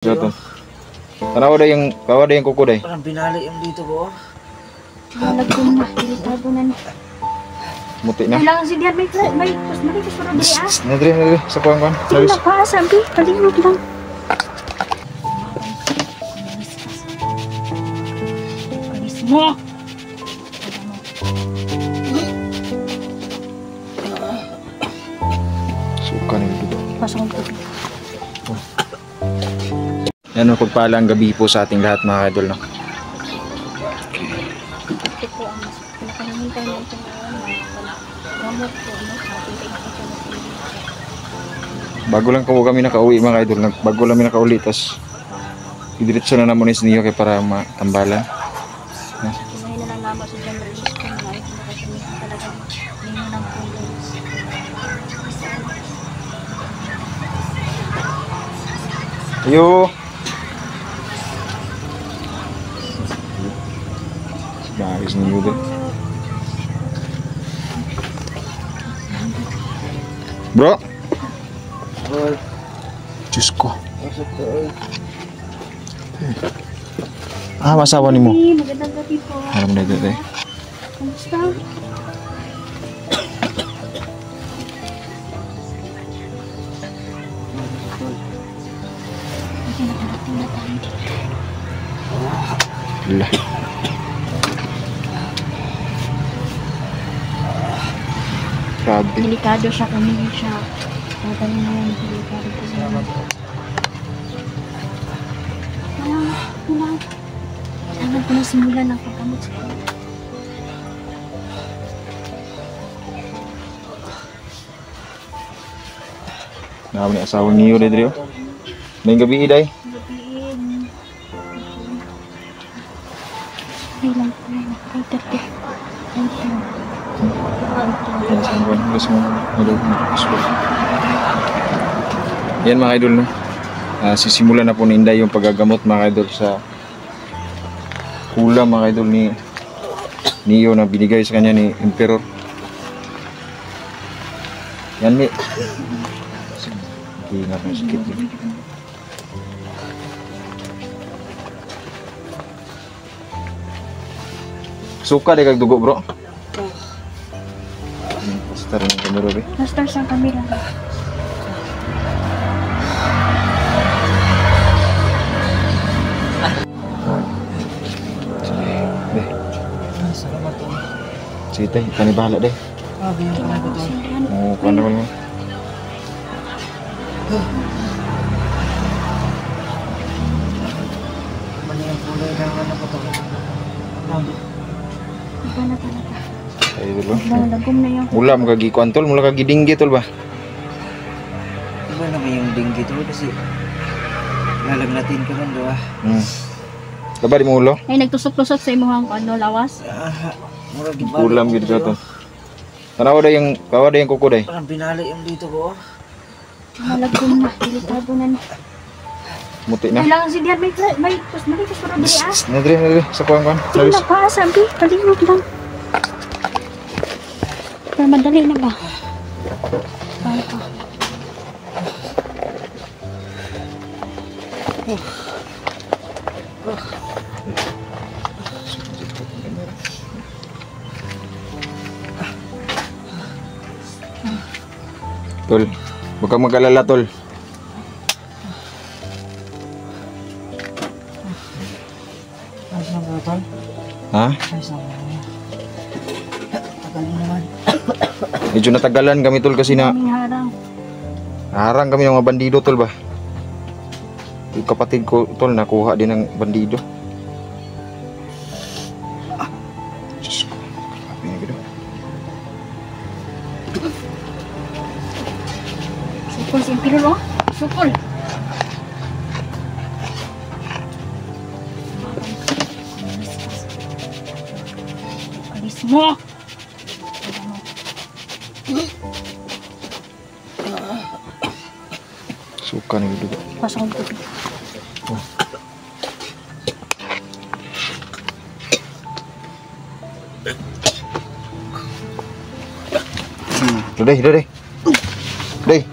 Joto. Tanawa day yung kuko day. Parang binali yung dito ko. Lagkong na, delikado na ni. Muti na. Kailangan si Dian, may kus para dali ah. Nadri, sa kuwan. Sige na pa, sabi, kalingog lang. Alis mo! Suka na yung dugo. Pasok ko. Yan, pagpalang gabi po sa ating lahat mga idol. No? Ito po ang mas pinakahintay na ito ngayon. Gamot po, ano, sa ating Bago lang po kami nakauwi mga idol. Bago lang kami nakauwi. Tapos idiretso na naman is niyo kay para matambalan. Kumain na lang naman sa John Reyes ko mga ito na kasi talagang lino ng pulos. Ayo. Guys, niyo din. Bro. Hoy, Diyos ko. pasok to. Oy. Masawa ni mo. Hey, magandang gabi po. Alam na dito eh. Kamusta? Okay, nakarating na tayo dito. Lah. Grabe. Delikado siya kami siya. Tatalo na yan, delikado ko siya. Kailangan ko na simulan ng pagkamot sa kanya. Naman ni asawang niyo Redrio. May gabi iday. Gabiin. Okay lang po yan. Ay, dati. Thank you. Yan sa buwan. Gusto mo yan mga idol no. Sisimulan na po ni Inday yung paggagamot mga idol sa kulam mga idol ni Neo na binigay sa kanya ni Emperor. Yan mi. Ingat na sakit din. Suka di kag dugo bro. Pastor ng kamera be. Master sa kamera. Salamat to. Sige tay, panibahala deh. Bigyan ka na ko to. Oh, kanda mo. Mani ang kulay ng ano ko to. Iba na talaga. Ay dulu. Lagom na yung Mula mo kagi kuantol, mula kagi dinggi tol ba? Iba naman yung dinggi to kasi lalagnatin ko man doa. Diba di mo ulo? ay nagtusok-tusok sa imuhang ano, lawas. Mura gid Kulam gid sa to. Tanawa day yung kuko day. Parang binali yung dito ko. Lagom na, delikado na ni. Muti na. Kailangan si Dian, may kus para dali ah. Nadri, sa kuwan. Sige na pa, sabi, kalingog lang. Para madali na ba? Para pa. Tol, huwag kang mag-alala tol. Ayos na ba tol? Ha? Ayos na ba? Tagal mo naman. Medyo natagalan kami tol kasi na Kaming harang. harang kami ng mga bandido tol ba. Yung kapatid ko tol nakuha din ng bandido. Diyos ko, grabe nga gito. Sukol si Impiro, no? Sukol. Alis mo! Suka na yung dugo. Pasok ko. Deh. Deh.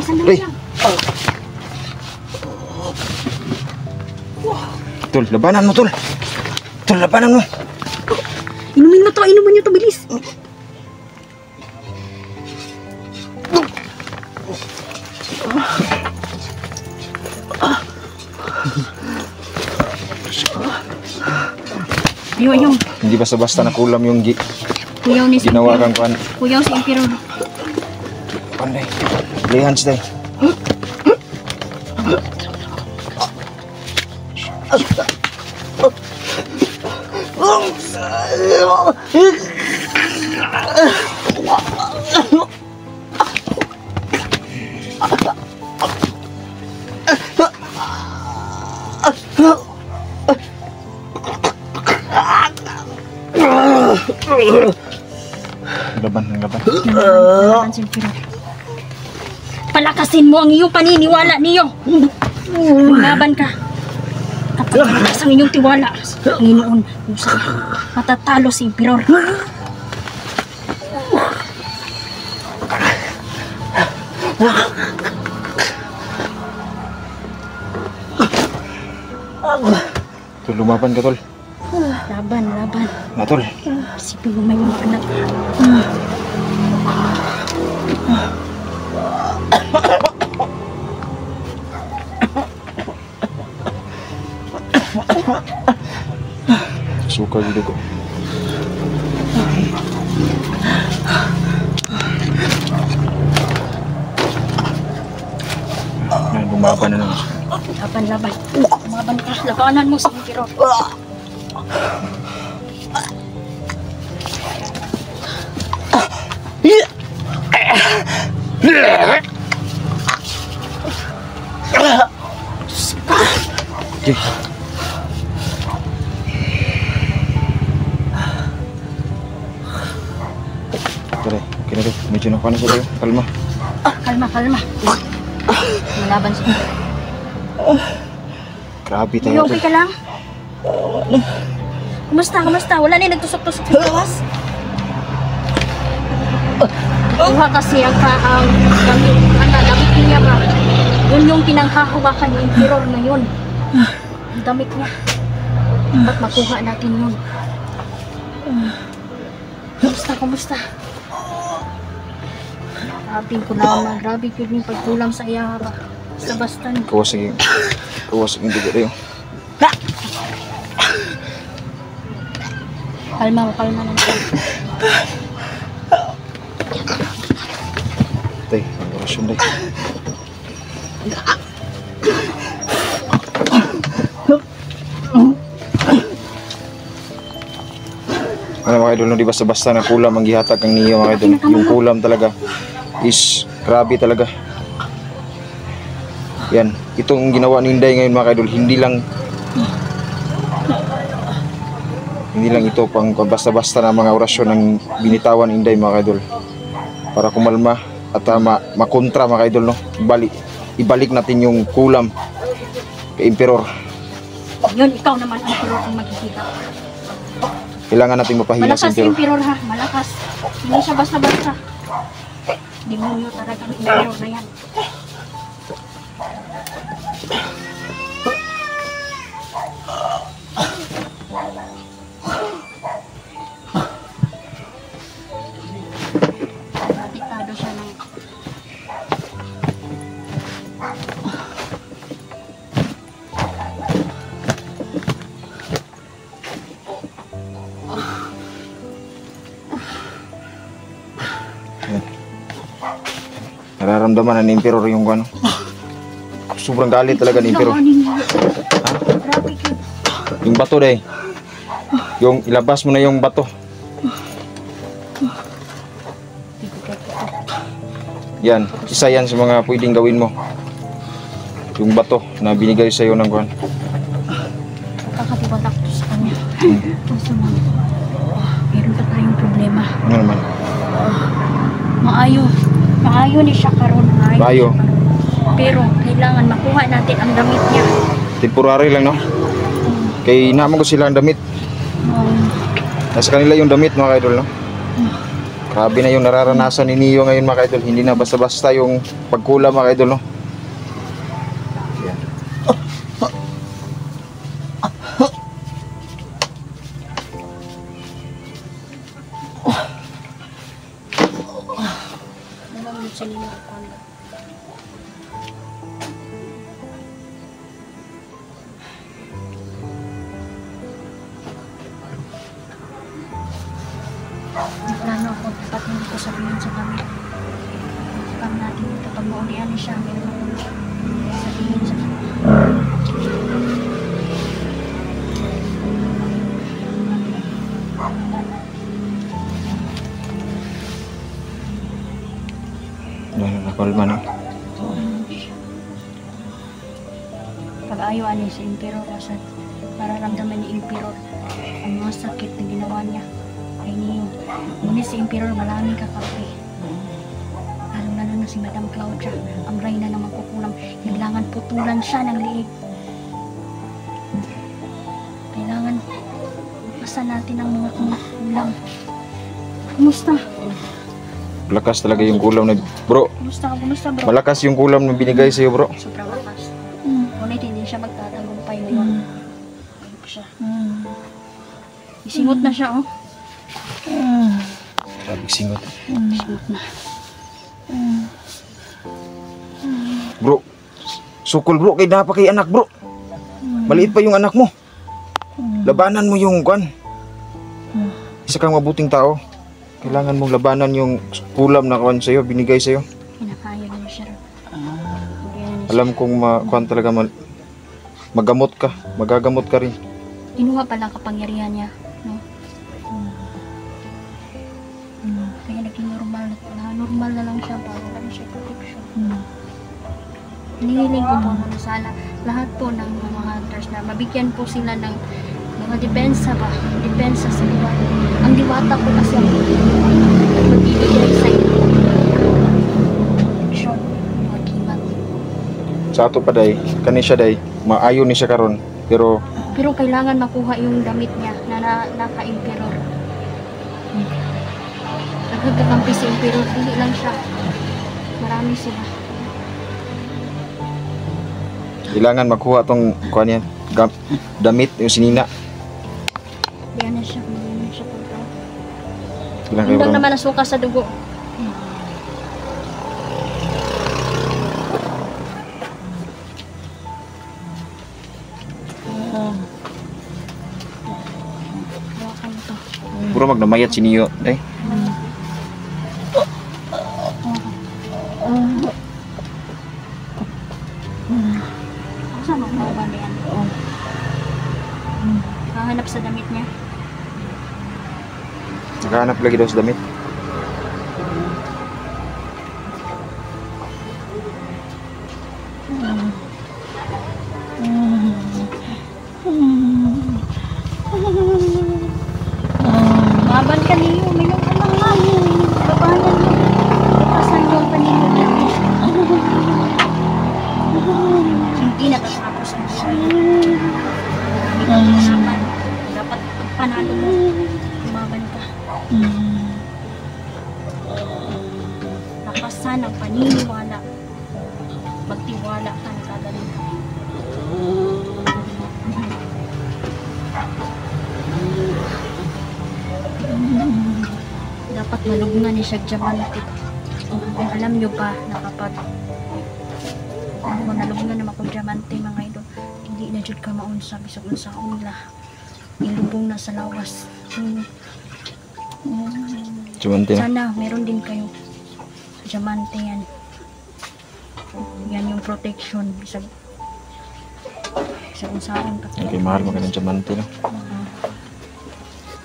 Sandali Uy. lang. Tol, labanan mo, Tol. Tol, labanan mo. Inumin mo to, inumin nyo to, bilis. Yung Hindi basta-basta na kulam yung kuyaw ni si ginawa kang kan. Kuyaw si Emperor. Panday. Lay hands day. Laban ng laban. Laban si Emperor. Palakasin mo ang iyong paniniwala niyo. Laban ka. Kapag malakas ang inyong tiwala sa Panginoon, matatalo si Emperor. Tol, lumaban ka, Tol. Laban. Na, Tol. Isipin mo may mga anak. Suka gitu ko. Yan, lumaban na naman siya. Laban. Laban ka. Labanan mo si Emperor. Okay. Okay na rin. Medyo nakuha na sa tayo. Kalma. Kalma. Malaban si Emperor. Grabe tayo. Okay ka lang? Kumusta? Wala na yung nagtusok-tusok sa gawas? Kuha kasi ang damit niya ba? Yun yung pinanghahawakan ni Emperor ngayon. Ang damit niya. Ba't makuha natin yun? Kumusta? Grabe ko yung pagkulam sa iya ba? Basta ni. Kawas yung dugo tayo. Kalma lang. Tay, ang orasyon day. Ano mga idol, no, di basta-basta na kulam ang gihatag ang niyo mga idol. Yung kulam talaga is grabe talaga. Yan, itong ginawa ni Inday ngayon mga idol, hindi lang ito pang basta-basta na mga orasyon ng binitawan ni Inday mga idol. Para kumalma at makontra mga idol, no. Ibalik natin yung kulam kay Emperor. Yun, ikaw naman ang Emperor kung makikita. Kailangan natin mapahiya Malakas si si Emperor. Emperor ha, malakas. Hindi siya basta-basta. Demonyo talaga ng Emperor na yan. Apektado siya ng... Nararamdaman na ni Emperor yung ano. Sobrang galit talaga ni Emperor. Grabe ka. Yung bato day. Yung ilabas mo na yung bato. Yan, isa yan sa mga pwedeng gawin mo. Yung bato na binigay sa iyo ng kuwan. Kakatiwalak to sa kanya. Kaso meron pa tayong problema. Ano naman? Maayo ni siya karon. Maayo. Pero kailangan makuha natin ang damit niya. Temporary lang, no? Kay naman ko sila ang damit. Nasa kanila yung damit mga idol, no? Grabe na yung nararanasan ni Neo ngayon mga idol. Hindi na basta-basta yung pagkulam mga idol, no? Naman sa ninyo ako. Plano ako, dapat hindi ko sabihin sa kami. Kami natin kapag maulian siya, meron akong sabihin sa kanya. Nakalma na. Pag-ayaw ni si Emperor kasi nararamdaman ni Emperor ang mga sakit na ginawa niya kay Neo. Ngunit si Emperor maraming kakampi. Lalo na si Madam Claudia, ang reyna ng magkukulam. Kailangan putulan siya ng liig. Kailangan pasa natin ang mga kulang. Kumusta? Lakas talaga yung kulam na bro. Kumusta ka? Kumusta bro? Malakas yung kulam na binigay sa'yo bro. Sobrang lakas. Ngunit hindi siya magtatagumpay ngayon. Ayok siya. Isingot na siya, oh. Sabi singot. Isingot na. Bro, sukol bro, kay napa kay anak bro. Maliit pa yung anak mo. Labanan mo yung kwan. Isa kang mabuting tao. Kailangan mong labanan yung kulam na kwan sa'yo, binigay sa'yo. Kinakaya niya siya. Alam kong kwan talaga magagamot ka rin. Kinuha pala ang kapangyarihan niya, no? Kaya naging normal na lang siya, para wala na siya protection. Hinihiling ko po na sana lahat po ng mga hunters na mabigyan po sila ng mga depensa sa diwata. Ang diwata po kasi ang magbibigay sa inyo protection, mag-imat. Sa ato pa day, kani siya day, maayo ni siya karon. Pero kailangan makuha yung damit niya na naka-emperor. Nagkakampi si emperor, hindi lang siya. Marami sila. kailangan makuha tong kwan yan, damit yung sinina. Diyan na siya punta. Kailangan kayo Hindi bro. naman nasuka sa dugo. Hawakan mo to. Bro, magnamayat si Neo. Eh, Saan mo ba ba yan? Hahanap sa damit niya. naghahanap lagi daw sa damit. Maban ka niyo, may nang alam nga. Labanan mo. Lapasan mo ang paningin niya. Hindi natatapos ang siya. Hindi ka masaman. Dapat panalo mo. Lumaban ka. Lapasan ang paniniwala. Magtiwala ka na kagaling ka. Dapat malugnan ni siya diamante. Kung alam nyo ba na kapag nalugnan naman kung diamante mga idol, hindi na jud ka maunsa bisag unsa nila ilubong na sa lawas. Diamante na. Sana meron din kayo diamante yan. Yan yung protection bisag unsaon ka. Okay, mahal magandang diamante na.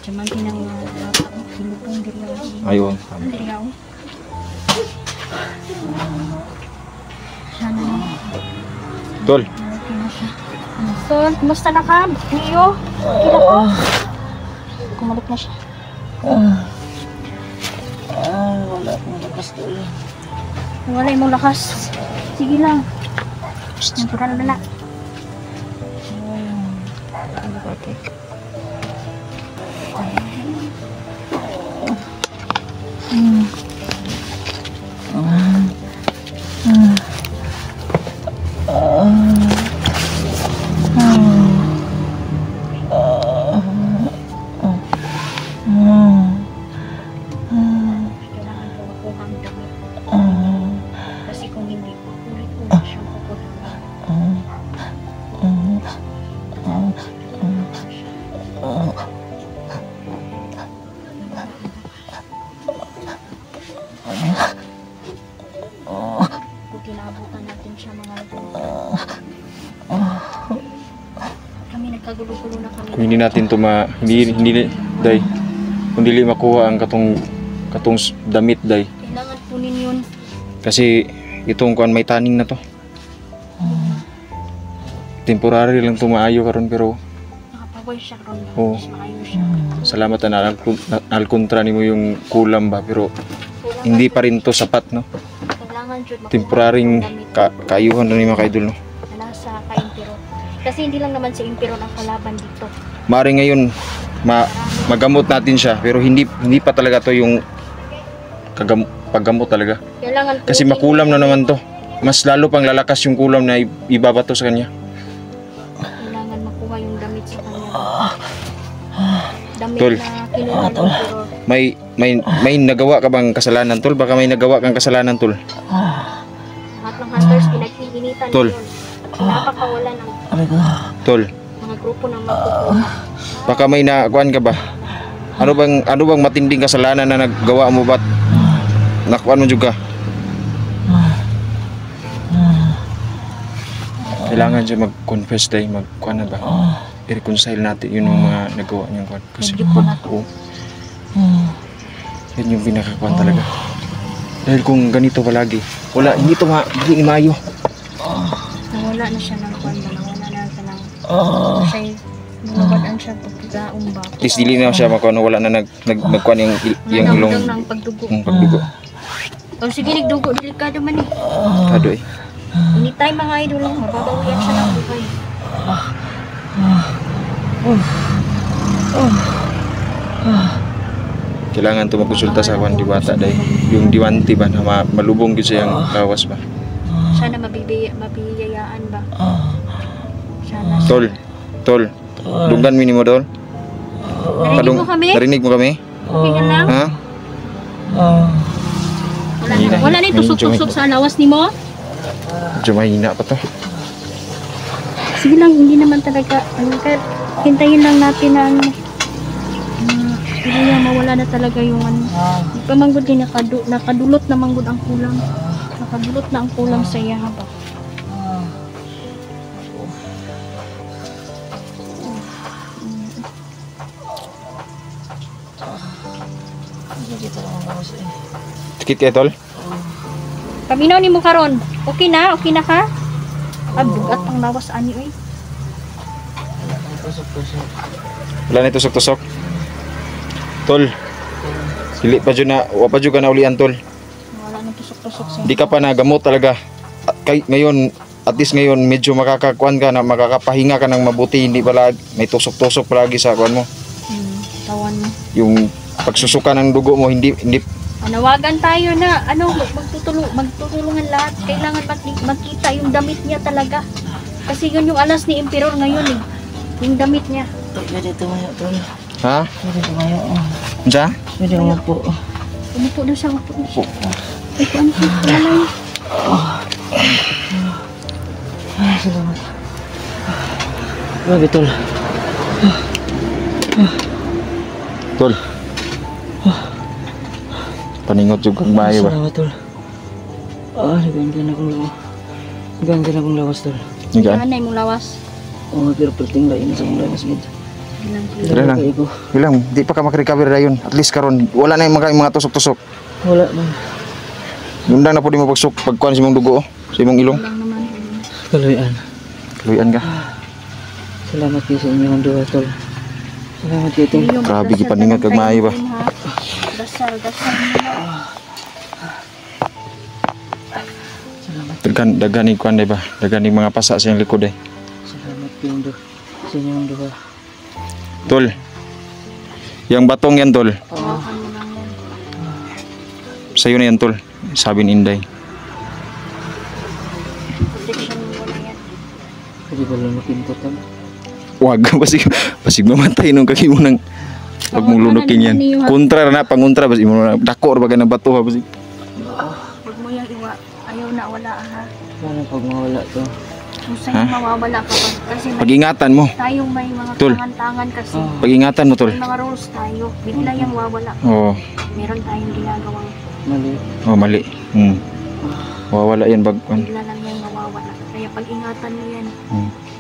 Diamante ng ilubong diri. Ayun. Diriyaw. Sana Tol, okay na siya. Sol, kumusta na ka? Niyo? Okay na ko? Kumalik na siya. Wala akong lakas tuloy. Wala yung lakas. Sige lang. Natural na na. nagkagulo-gulo na kami. Kung hindi natin to hindi day. Kung dili makuha ang katong damit day. Kailangan kunin yun. Kasi itong kuan may taning na to. Temporary lang to maayo karon pero Nakapaway siya ron. Oo. Maayo siya. salamat na alkontra nimo yung kulam ba pero Kailangan, hindi pa rin to sapat no. kailangan jud makuha Temporaring yung damit kaayuhan na ni mga kaidol no. na nasa ka-impero. Kasi hindi lang naman si impero ang kalaban dito. Mari ngayon magamot natin siya pero hindi pa talaga to yung paggamot talaga. Kailangan Kasi kunin makulam na naman to. Mas lalo pang lalakas yung kulam na ibabato sa kanya. Kailangan makuha yung damit sa kanya. Damit Tol. na kinuha ng impero. May nagawa ka bang kasalanan tol? Baka may nagawa kang kasalanan tol. Lahat ng hunters pinag-iinitan Tol. yun. Napakawala ng Tol, mga grupo na magkukuha. baka may nakuan ka ba? Ano bang matinding kasalanan na naggawa mo ba't nakuan mo juga? Kailangan siya mag-confess tayo, magkuan na ba? I-reconcile natin yun yung mga nagawa niyang kuan. Kasi oo, yan yung pinakakuan talaga. Dahil kung ganito palagi, hindi maayo. Nawala na siya ng kwan ba? Nawala na siya ng... Kasi nawawalan siya pagkaong ba? At least dili na siya makuan, wala na nagkuan yung ilong ng pagdugo. pagdugo. O sige, nagdugo. Delikado man eh. Kado eh. Anytime mga idol lang, mababawian siya ng buhay. Kailangan to magkonsulta sa kuan diwata dai. Yung diwanti ba na malubong gyud siya yung kawas ba. Sana mabibiyayaan ba? Sana. Tol. Dunggan mi nimo dol. Narinig mo kami? Narinig mo kami? Okay ka lang? Ha? Wala na yung tusok-tusok sa lawas ni mo? Medyo mahina pa to. Sige lang, hindi naman talaga. Hintayin lang natin na ano. Hindi niya mawala na talaga yung ano. Di pa manggod din nakadulot na manggod ang kulang. Nakadulot na ang kulang sa iya ba? Tikit kay tol. Paminaw ni mo karon. Okay na? Okay na ka? Bugat ang lawas ani oy. Wala na tusok-tusok. Tol. Dili pa jud na, wa pa jud ka na ulian tol. Wala nang tusok-tusok sa. Di ka pa nagamot talaga. At ngayon, at least ngayon medyo makakakuan ka na, makakapahinga ka ng mabuti, hindi pala may tusok-tusok palagi sa kuan mo. Tawan mo. Yung pagsusuka ng dugo mo hindi Nawagan tayo na ano magtutulungan lahat. Kailangan makita yung damit niya talaga. Kasi yun yung alas ni Emperor ngayon eh. Yung damit niya. Pwede tumayo, tol. ha? Pwede tumayo. Unsa? Pwede umupo. Umupo na siya, umupo na siya. Ay, ano siya? Palay. Salamat. Grabe, tol. Tol. Paningot jud kang maayo ba? Salamat, tol. Naganggan akong lawas. Naganggan akong lawas, tol. Nigaan. Ano yung lawas? Oo, pero perting lain sa mga lawas, gid. Dali lang. Ilang, di pa ka makarecover na yun. At least karon wala na yung mga tusok-tusok. Wala man. Yung na po di mo pagkuhan sa imong dugo, sa imong ilong. Lang naman. Kaluyan. Kaluyan ka. Salamat kayo sa inyong duha, tol. Salamat kayo, tol. Grabe, gipaningat kag maayo ba? Dasal mo na. Salamat. Daghan ni kuan ba? Daghan ni mga pasa sa iyang likod eh. Salamat kayo sa inyong duha. Tol. Yang batong yan tol. Hawakan mo lang yan. Sa'yo na yan tol. Sabi ni Inday. Protection mo na yan. Pwede ba lang makintot, tol? Wag, basig mamatay nung kaki mo nang pag mong lunukin yan. Kontra na, pangontra, basig mo na, dako ba ka ng bato ha, basig. Huwag mo yung iwa. Ayaw na wala ha. Paano pag mawala to? Kung sa'yo mawawala ka pa. Kasi may, Pag-ingatan mo. tayong may mga Tol. tangan kasi. Pag-ingatan mo tol. May mga rules tayo. Bigla yung wawala. Oo. Meron tayong ginagawang Mali. Oh, mali. Wawala yan bag. bigla lang yung mawawala. Kaya pag-ingatan mo yan.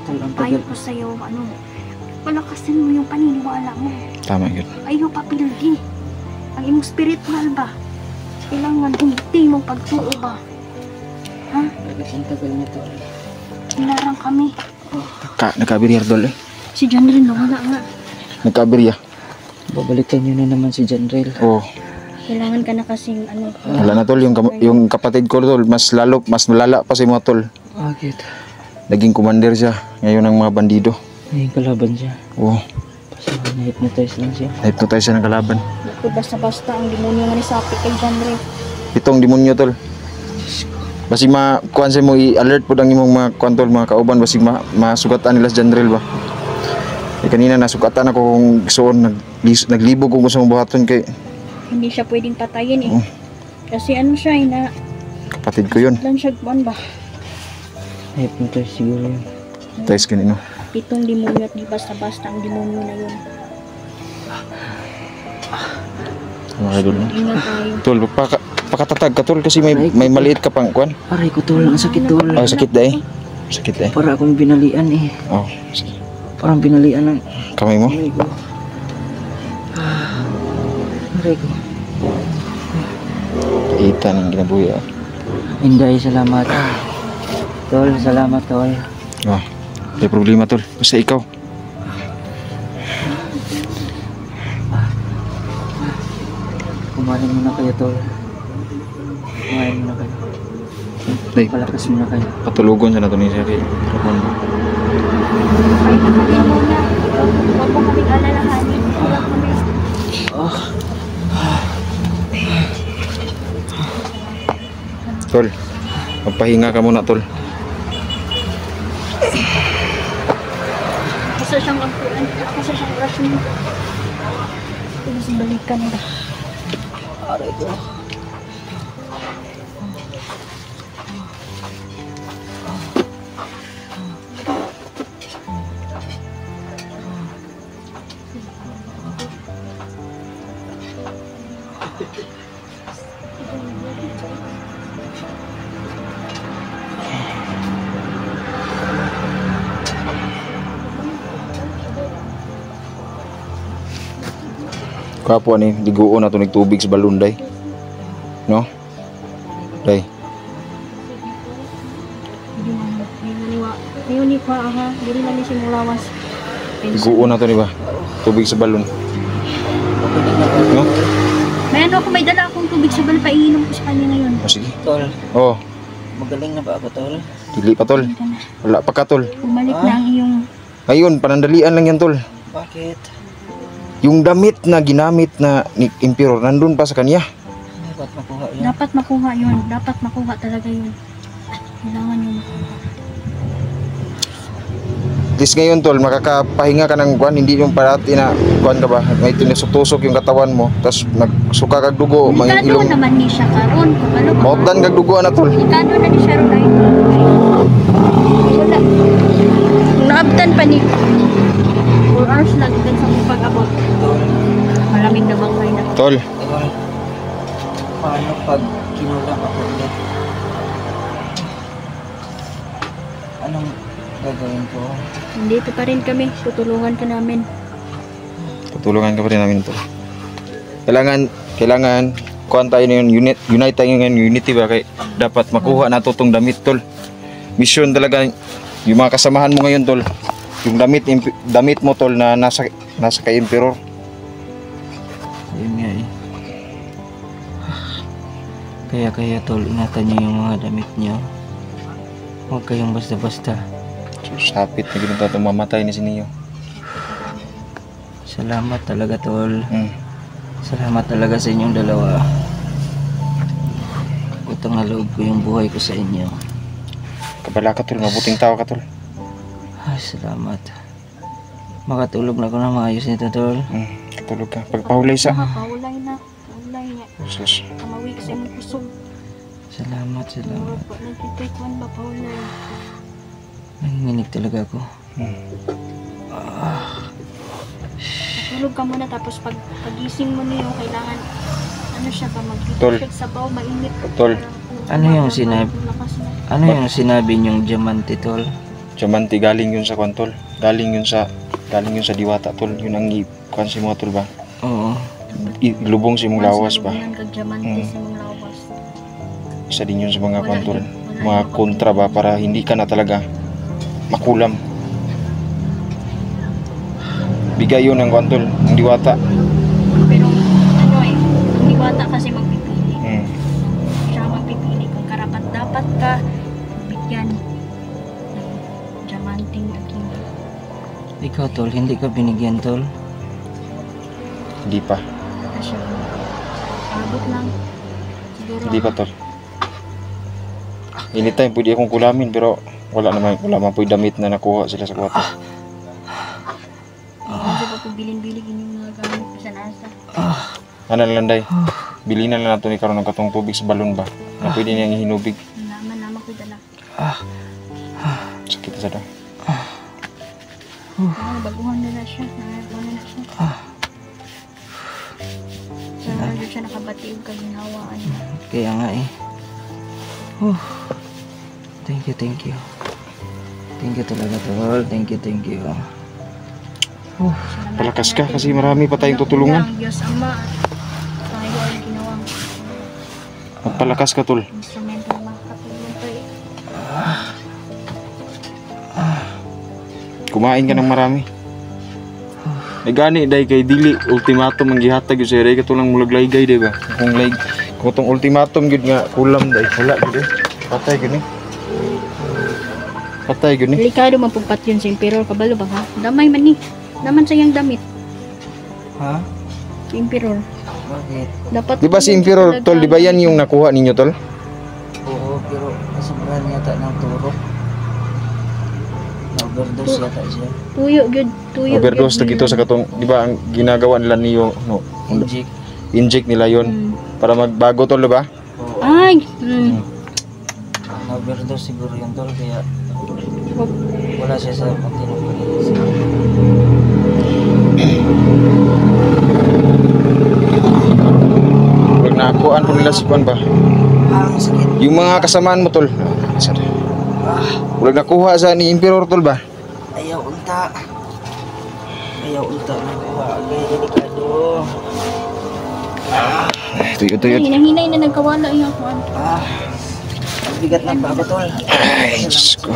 Tol, ang Payo tagal. ko sa'yo, ano, palakasin mo yung paniniwala mo. Tama yun. Ayaw papilgi. Ang imong spiritual ba? Kailangan hindi mong pagtuo ba? Ha? Bakit ang tagal niya tol? Hinarang kami. Nagkabirya Tol eh. Si John rin wala nga. Nagkabirya. Babalikan niyo na naman si Janrel. Oo. Kailangan ka na kasing ano. Wala na Tol, yung kapatid ko Tol, mas malala pa si mga Tol. Bakit? Naging commander siya ngayon ng mga bandido. May kalaban siya. Oo. Basta na-hypnotize lang siya. Na-hypnotize siya ng kalaban. Naku, basta-basta ang demonyo nga ni Sapi kay John rin. Itong demonyo Tol. Basi kuan sa mo i-alert po ang imong mga kuan Tol, mga kauban basi masugatan nila sa Janrel ba. Kanina nasugatan ako kung gusto naglibog kung gusto mong buhaton kay Hindi siya pwedeng patayin eh. Oh. Kasi ano siya eh, na kapatid ko yun. lang siya buwan ba? Hypnotize siguro yun. Tayo kanino. 7 demonyo at di basta-basta ang demonyo na yun. Mga idol no. Ingat tayo. Tol, pakatatag ka Tol kasi may maliit ka pang kuan. Aray ko tol, ang sakit tol. Oh, sakit dai. Sakit dai. Para akong binalian eh. Oh, Parang binalian ng kamay mo. aray ko. Aray ko. Ita ng ginabuhi ah. Inday, salamat. Tol, salamat tol. Oh, may problema Tol. Basta ikaw. Kumain muna kayo tol. Kumain muna kayo. Day, Palakas muna kayo. patulugon sa nato ni Sir. Kapon mo. Ay, nakalim muna. Huwag mo kaming alalahanin. Wala kami. Tol, magpahinga ka muna Tol. Kasi siyang agpuan. Kasi siyang orasyon. Tapos balikan na. Aray ko. Kapo ni diguo na to nagtubig sa balon day. No? Day. Ngayon ni pa ha. Dili na ni simulawas. Diguo na to ni ba? Tubig sa balon. No? May ano ako, may dala akong tubig sa bal. Paiinom ko sa kanya ngayon. Oh, sige. Tol, Oh, magaling na ba ako tol? dili pa Tol. Wala pa ka Tol. Bumalik na ang iyong Ayun, panandalian lang yan Tol. Bakit? Yung damit na ginamit na ni Emperor nandun pa sa kanya. Dapat makuha yun. dapat makuha yun. Dapat makuha talaga yun. Kailangan yun makuha. At least ngayon Tol, makakapahinga ka ng kuan, hindi yung parati na kuan ka ba, may tinusok-tusok yung katawan mo, tapos nagsuka kag dugo, may Delikado ilong. naman ni siya karon. Ano ba? Mautan kag dugo na Tol. Delikado na ni siya ron ay. Wala. Naabtan pa ni 4 hours lang din sa mong pag-abot. Malamig na bangkay na. Tol, Tol, paano pag kinulang ako ulit? Anong gagawin ko? Nandito pa rin kami. Tutulungan ka namin. tutulungan ka pa rin namin Tol. Kailangan kuan tayo na yun, unite tayo ngayon, unity ba, kay dapat makuha na to tong damit Tol. Mission talaga, yung mga kasamahan mo ngayon Tol, yung damit mo Tol na nasa kay Emperor. Yun nga eh. Kaya tol, ingatan niyo yung mga damit niyo. Huwag kayong basta-basta. Sapit na ginunta itong mamatay ni Sinio. Salamat talaga tol. Salamat talaga sa inyong dalawa. Utang na loob ko yung buhay ko sa inyo. Kabala ka Tol, mabuting tao ka Tol. Ay, salamat. Makatulog na ako ng maayos nito tol. Katulog ka. Pagpahulay sa. Paulay na. Paulay na. Sus. Kamawi kasi mong kusog. Salamat. Nagtitikwan ba paulay? Nanginginig talaga ako. Tulog ka muna tapos pagising mo niyo kailangan ano siya ba Tol. mag-shake sa baw mainit. Tol. Ano yung sinabi? Lakas na. Ano yung sinabi niyong diamante tol? Diamante galing yun sa kwan Tol. Galing yun sa Galing yun sa diwata tol. Yun ang ikuan si mo tol ba? Oo. Lubong si mong lawas ba? Kag diamante sa mong lawas. Isa din yun sa mga Wala kuan tol. yun. Wala Mga yun. kontra ba para hindi ka na talaga makulam. Bigay yun ng kuan tol, ng diwata. Pero ano eh, ang diwata kasi magpipili. Hmm. Siya ang magpipili kung karapat dapat ka bigyan ng diamanting aking. Ikaw tol, hindi ka binigyan tol. Hindi pa. Kasi abot lang. Siguro Hindi pa tol. Anytime pwede akong kulamin pero wala naman po yung damit na nakuha sila sa kwarto. hindi pa po bilin-biligin yung mga gamit sa nasa. Ano lang day? Bilhin na lang nato ni karon ng katong tubig sa balon ba? Na pwede niyang hinubig. Naman ko dala. Sakit sa daw. Baguhan na siya. Baguhan na siya. Sa radyo siya nakabatiog kag ginhawaan niya. Kaya nga eh. Thank you, thank you. Thank you talaga tol. Thank you. Salamat Palakas ka natin. kasi marami pa tayong tutulungan. Ang Diyos Ama at Panginoon ang ginawang Magpalakas ka tol. instrumento na makakatulong tayo. Kumain ka ng marami. Gani day kay dili ultimatum ang gihatag gyud sa ere katulang mulaglaygay day ba? Kung tong ultimatum gyud nga kulam day wala gyud eh. Patay gyud ni. Patay gyud ni. Delikado man pugpat yun sa Emperor kabalo ba ha? Damay man ni. Naman sa iyang damit. Ha? Si Emperor. Bakit? Dapat Di ba si Emperor tol, di ba yan yung nakuha ninyo tol? Oo, pero nasobrahan yata ng turok. Na-overdose yata siya. Tuyo gyud, tuyo. Overdose gyud ta gito sa katong, di ba ang ginagawa nila niyo no? Inject. Inject nila yon Mm. para magbago tol, di ba? Oo. Ay, Na-overdose siguro yung tol, kaya Wag- wala siya sa matinong pag-iisip. Wag nakuhaan po nila si Juan ba? Ang sakit. Yung mga kasamaan mo tol. Wag nakuha sa ni Emperor tol ba? Ayaw unta. Ayaw unta. Bagay, delikado. Tuyot. hinahinay na nagkawala yung ako. Ang bigat ng baba tol. Ay, Diyos ko.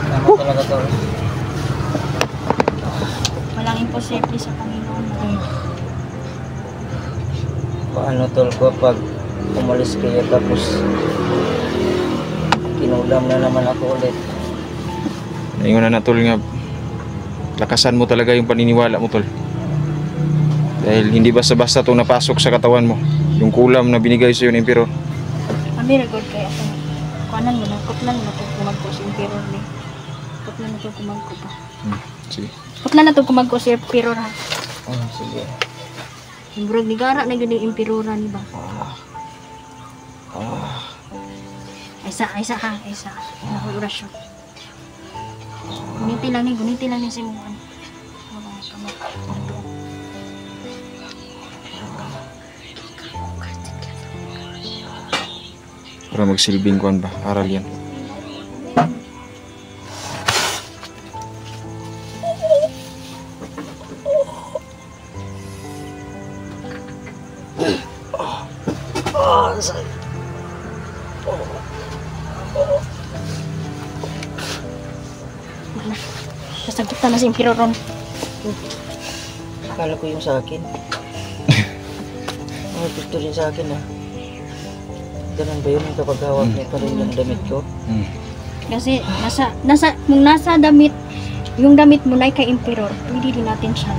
Tama talaga tol. Walang imposible sa Panginoon. Paano tol ko pag umalis kayo tapos kinulam na naman ako ulit. Naingon na tol nga lakasan mo talaga yung paniniwala mo tol. Dahil hindi basta-basta itong napasok sa katawan mo. Yung kulam na binigay sa iyo ng Emperor. Kami record kay ako. Kuanan mo na, kuplan mo na ito kumagko si Emperor ni. Kuplan na ito kumagko pa. Sige. Kuplan na ito kumagko si Emperor ha. Oh, sige. Yung burag ni Gara na yun yung Emperor ni ba? Aysa ha, aysa. Nakoy orasyon. Guniti lang ni si Muan. Para magsilbing kuan ba? Aral yan. Nasagutan na si Emperor ron. Akala ko yung sa akin. Gusto rin sa akin ah. Ganun ba yun kapag hawak niya pa rin yung damit ko? Kasi nasa damit, yung damit mo na kay Emperor, pwede din natin siya.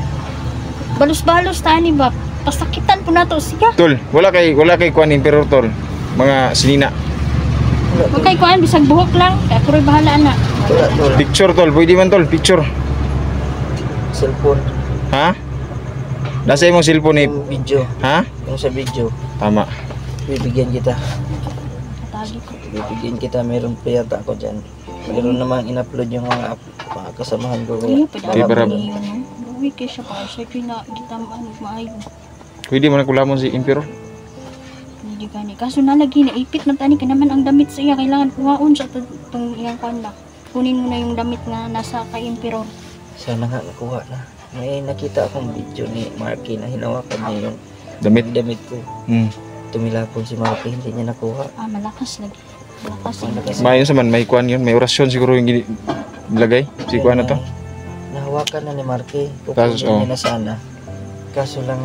Balos-balos tayo ni Bap. Pasakitan po na to. Sige. Tol, wala kay kuan ni Emperor tol. Mga sinina. Wala Huwag tol. kayo kuhan, bisag buhok lang. Kaya kuro'y bahala na. Wala tol. Picture tol, pwede man tol, picture. Cellphone. Ha? Nasa imong cellphone ni Yung video. ha? Yung sa video. Tama. Bibigyan kita. Katagi ko. Bibigyan kita. Meron pa yata ako dyan. Meron namang in-upload yung mga kasamahan ko. Ayaw pa Ay, dapat barab. niyo, no? Luwi kayo siya pa. Siya kina gitamaan. Maayo. Pwede man kulamon si Emperor. Hindi di gani. Kaso nalagi na ipit man tani ka naman ang damit sa iya kailangan kuhaon sa tong iyang kuan ba. Kunin mo na yung damit na nasa kay Emperor. Sana nga nakuha na. May nakita akong video ni Marky na hinawakan niya yung damit ko. Tumilapon si Marky, hindi niya nakuha. Ah, malakas lagi. Malakas. Mayon sa man, may kuan yun, may orasyon siguro yung nilagay. Si kuan na to. Nahawakan na ni Marky. Kaso, Kukunin niya na sana. Kaso lang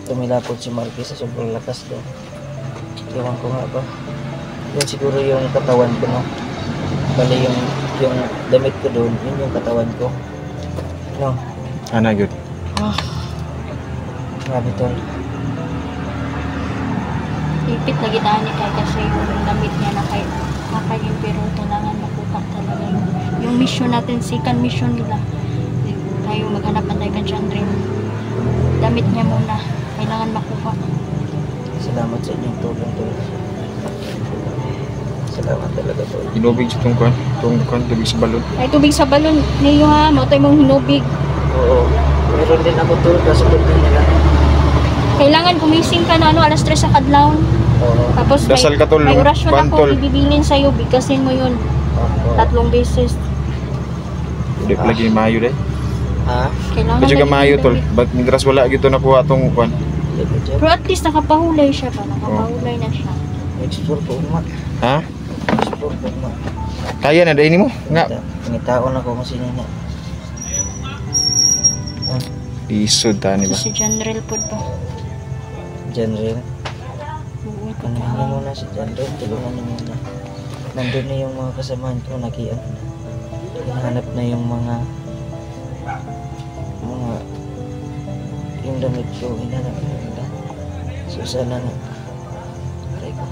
tumilapon si Marky sa sobrang lakas daw. Ewan ko nga ba. Yun siguro yung katawan ko, no? Bali yung damit ko doon, yun yung katawan ko. No? Ana good. Grabe tol. Ipit lagi tani kay kasi yung damit niya na kay Emperor kailangan makuha talaga yung mission natin, second mission nila. Tayo maghanap ng tayo kay Chandrin. Damit niya muna, kailangan makuha. Salamat sa inyong tulong tol. Salamat talaga tol. Hinubig sa itong kuan. Itong kuan, tubig sa balon. Ay tubig sa balon niyo ha, mo tayo mong hinubig. Oo. Meron din ako tol, kaso doon nila. Kailangan gumising ka na alas 3 sa kadlaw. Oo. Tapos Dasal ka, tol, may orasyon kuan, ako tol. ibibilin sa'yo, bigkasin mo yun. Oo. 3 beses. Hindi pa lagi mayo day. Ha? Kailangan Medyo lagi mayo yung tol. damit. Ba't migras wala gito nakuha itong kuan. Pero at least nakapahulay siya pa, nakapahulay na siya. Explore ko umat. Ha? Explore ko umat. Kaya na day nimo nga. Ngitaon ako kung sino na. Isod ta ni ba. Si General po ba? General. Oo, Ano mo na si General, tulungan niyo muna. Nandun na yung mga kasamahan ko, hinahanap na yung mga yung damit ko, hinahanap na nila. So sana na. Aray ko.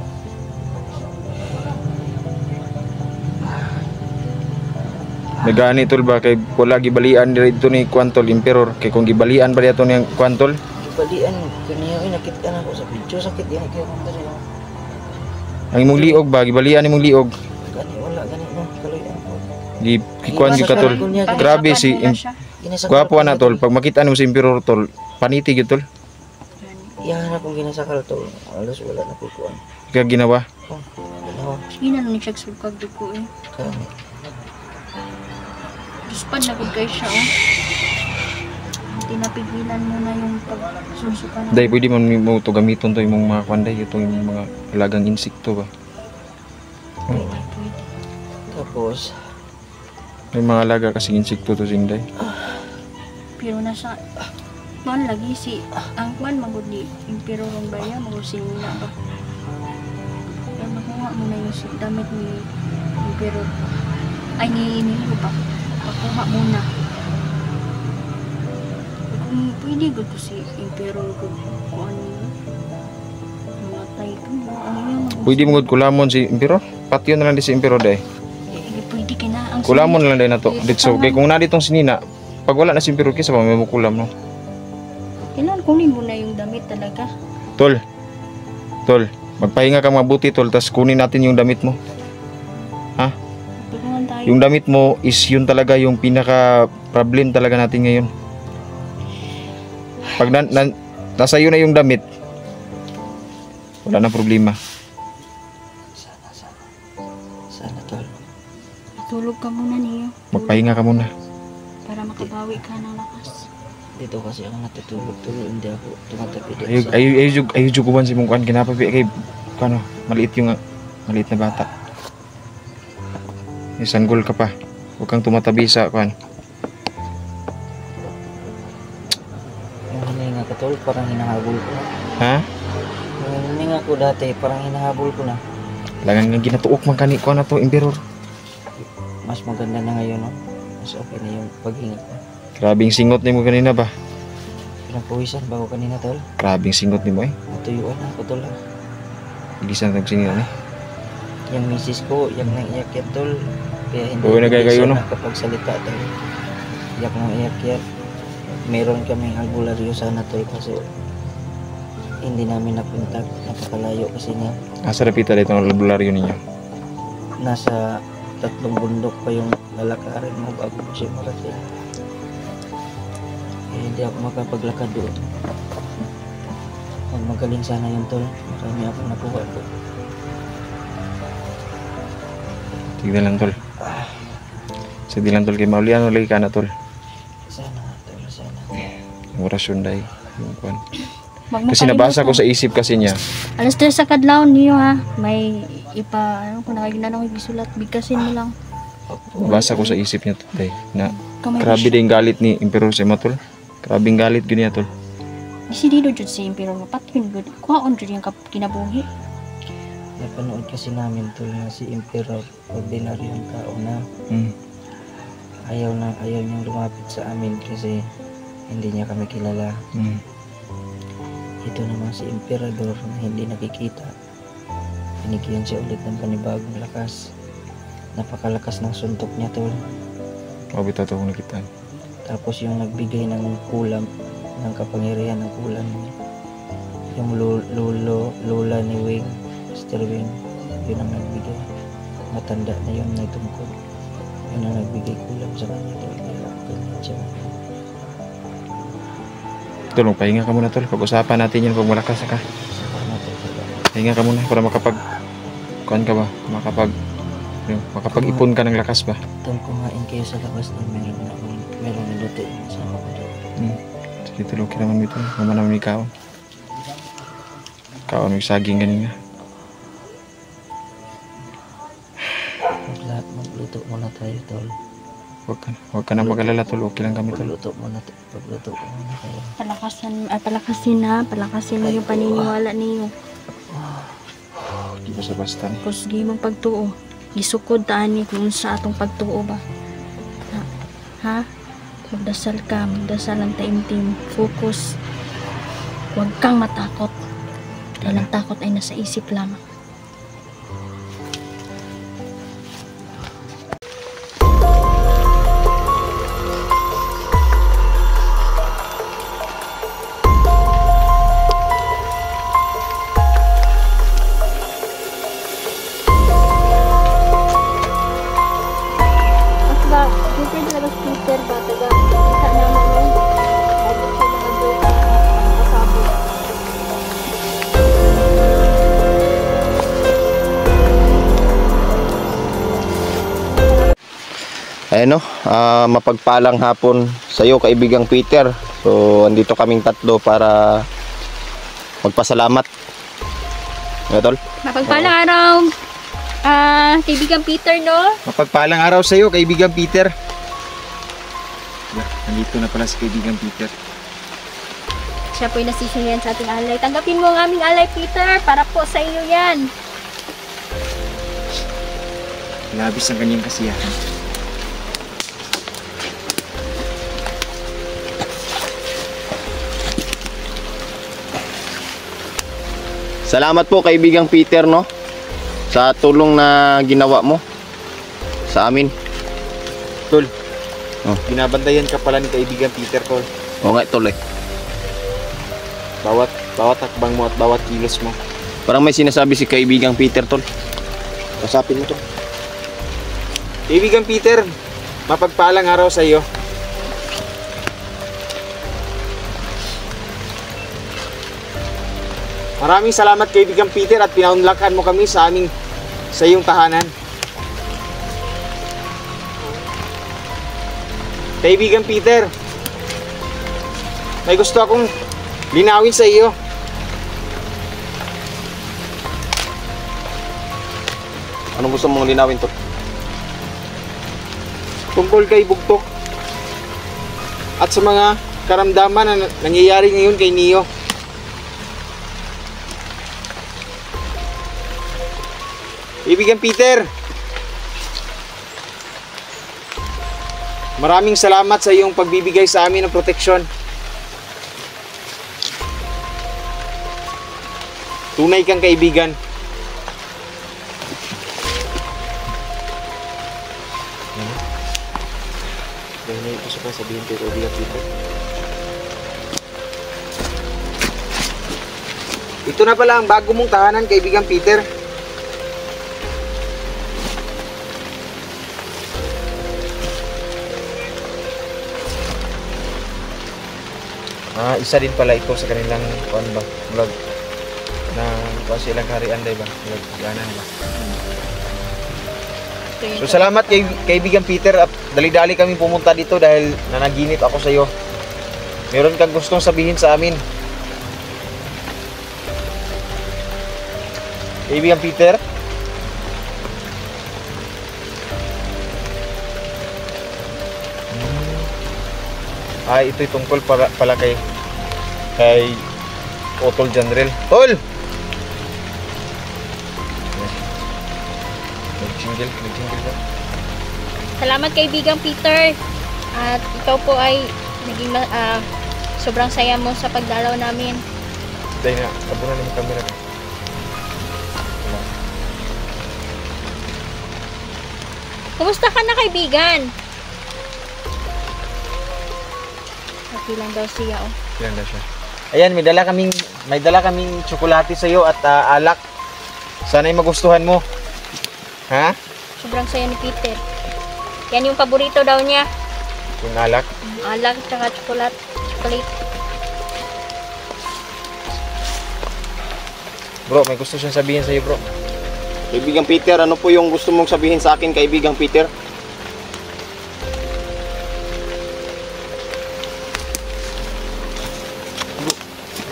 Nagani tol ba kay wala gibalian dito ni Kuantol Emperor kay kung gibalian ba dito ni Kuantol Balian, kaniya nakita na ako sa video, sakit yan kaya kung tali. ang imong liog ba gibalian imong liog Gani wala gani no, kaloyan ko. di kikuan gyud ka tol. Grabe si gwapo na tol pag makita nimo si Emperor tol paniti gyud tol. Iyahan akong ginasakal to. Alas wala na kukuan. Kaya ginawa. Oh, ginawa. Ina nung siya sugkag duko eh. Kani. Duspad na gud kay siya oh. Tinapigilan mo na yung pagsusukan. Day pwede man mo to gamiton to imong mga kwanday itong imong mga alagang insekto ba. Pwede. Tapos May mga alaga kasing insekto to sing day. Pero nasa man lagi si ang kwan magud ni Emperor ng Baya magud singina ba. Kaya makuha mo na yung damit ni Emperor. Ay ni ba? Pakuha muna. Kung pwede ko to si Emperor ko kuan matay ko ano yung Pwede mo gud kulamon si Emperor. Patio na lang di si Emperor day. pwede ka na ang Kulamon na lang day na to. Ditso kay kung na ditong sinina pag wala na si Emperor kisa pa may mo kulam no. kailangan kunin mo na yung damit talaga. Tol. Tol, magpahinga ka mabuti tol tas kunin natin yung damit mo. Ha? Tulungan tayo. Yung damit mo is yun talaga yung pinaka problem talaga natin ngayon. Pag nasa iyo na yung damit, wala na problema. sana tol. Tulog ka muna niyo. Magpahinga ka muna. Para makabawi ka ng lakas. Dito kasi ako natutulog-tulog, hindi ako tumatabi dito. Ayo juguban si mong kuan kinapabi kay kano maliit yung maliit na bata. Isanggol ka pa. Huwag kang tumatabi sa kuan. Yung hininga ko tol, parang hinahabol ko na. Ha? Yung hininga ko dati, parang hinahabol ko na. Langan nga ginatuok man kani ko na to Emperor. Mas maganda na ngayon, no? Mas okay na yung paghinga ko. Grabing singot nimo kanina ba? Pinapawisan ba ako kanina tol? Grabing singot nimo eh. Natuyuan na ako tol. Gisan tag sinina ni. Yung misis ko, yung naiyak yan tol. Kaya hindi Uy, nagay kayo, no? nakapagsalita tol. Iyak na iyak yan. Meron kaming albularyo sana tol kasi hindi namin napunta. Napakalayo kasi nga Asa repita dito ang albularyo ninyo. nasa 3 bundok pa yung lalakarin mo bago mo siya marating. Kaya hindi ako makapaglakad doon. Magaling sana yung tol. Marami akong nakuha po. Tignan lang tol. Sa di lang tol kay maulian lagi ka na tol. Sana tol, sana. Yung orasyon dai. Yung kwan. Kasi Magmakailot nabasa ko ko. sa isip kasi niya. Alas 3 sa kadlaw niyo ha. May ano kung nakagina na ko gisulat. Bigkasin mo lang. Nabasa ko sa isip niya today na Kamay grabe din galit ni Emperor si Matol. Grabing galit gini tol. Isidido jud si Emperor mapat yun good. Kuhaon jud yung kinabuhi. Napanood kasi namin tol na si Emperor, ordinaryong tao na Mm. ayaw niyang lumapit sa amin kasi hindi niya kami kilala. Mm. Ito naman si Emperador na hindi nakikita. Binigyan siya ulit ng panibagong lakas. Napakalakas ng suntok niya tol. Grabe to kung nakita. Tapos yung nagbigay ng kulam, ng kapangyarihan ng kulam, yung lola ni Wing, Mr. Wing, yun ang nagbigay. Matanda na yun na tungkol. Yun ang nagbigay kulam sa kanya tol. Kaya ganyan siya. Tol, pahinga ka muna tol. Pag-usapan natin yan pag malakas ka. Salamat tol. Pahinga ka muna para kuan ka ba? Makapag-ipon ka ng lakas ba? Tol, kumain kayo sa labas na meron niluto yung sama ko doon. Sige tol, okay naman dito. Mama naman ikaw. Kaon may saging ganina. Magluto muna tayo tol. Huwag ka na mag-alala tol. Okay lang kami tol. Pagluto muna tayo. Palakasin mo yung paniniwala niyo. Hindi basta-basta. Kusgi mong pagtuo. Gisukod taani kung sa atong pagtuo ba. Ha? Magdasal ka, magdasal ang taimtim. Focus. Huwag kang matakot. Dahil ang takot ay nasa isip lamang. Ayan no, mapagpalang hapon sa iyo kaibigang Peter. So andito kaming tatlo para magpasalamat. Ano tol? Mapagpalang araw, kaibigan Peter, no? Mapagpalang araw sa iyo, kaibigan Peter. Nandito na pala si kaibigan Peter. Siya po'y nasisiyan sa ating alay. Tanggapin mo ang aming alay, Peter, para po sa iyo yan. Labis ang kanyang kasiyahan. Salamat po kaibigang Peter no sa tulong na ginawa mo sa amin. Tol, Oh. binabantayan ka pala ni kaibigan Peter tol. O nga tol eh. Bawat hakbang mo at bawat kilos mo. Parang may sinasabi si kaibigang Peter tol. Kasapin mo tol. Kaibigan Peter, mapagpalang araw sa iyo. Maraming salamat kaibigan Peter at pinaunlakan mo kami sa iyong tahanan. Kaibigan Peter, may gusto akong linawin sa iyo. Anong gusto mong linawin tol? Tungkol kay Bugtok at sa mga karamdaman na nangyayari ngayon kay Neo. Kaibigan Peter, maraming salamat sa iyong pagbibigay sa amin ng proteksyon. Tunay kang kaibigan. Dahil ito sa sabihin ko, kaibigan Peter. Ito na pala ang bago mong tahanan, kaibigan Peter. Isa din pala ito sa kanilang vlog. na kasi ilang kaharian ba? Ganan ba? Ito yun. So salamat kay kaibigan Peter at dali-dali kami pumunta dito dahil nanaginip ako sa iyo. Meron kang gustong sabihin sa amin. Kaibigan Peter? Ay, ito'y tungkol pala kay Otol Janrel. Tol! Nag-jingle ba? Salamat kaibigang Peter. At ikaw po ay naging sobrang saya mo sa pagdalaw namin. Dahil na, tabunan naman camera. Kumusta ka na kaibigan? Okay lang daw siya oh. Kailan na siya? Ayan, may dala kaming tsokolate sa iyo at alak. Sana'y magustuhan mo. Ha? Sobrang saya ni Peter. Yan yung paborito daw niya. Yung alak. Alak tsaka chocolate. Bro, may gusto siyang sabihin sa iyo, bro. Kaibigang Peter, ano po yung gusto mong sabihin sa akin, kaibigang Peter?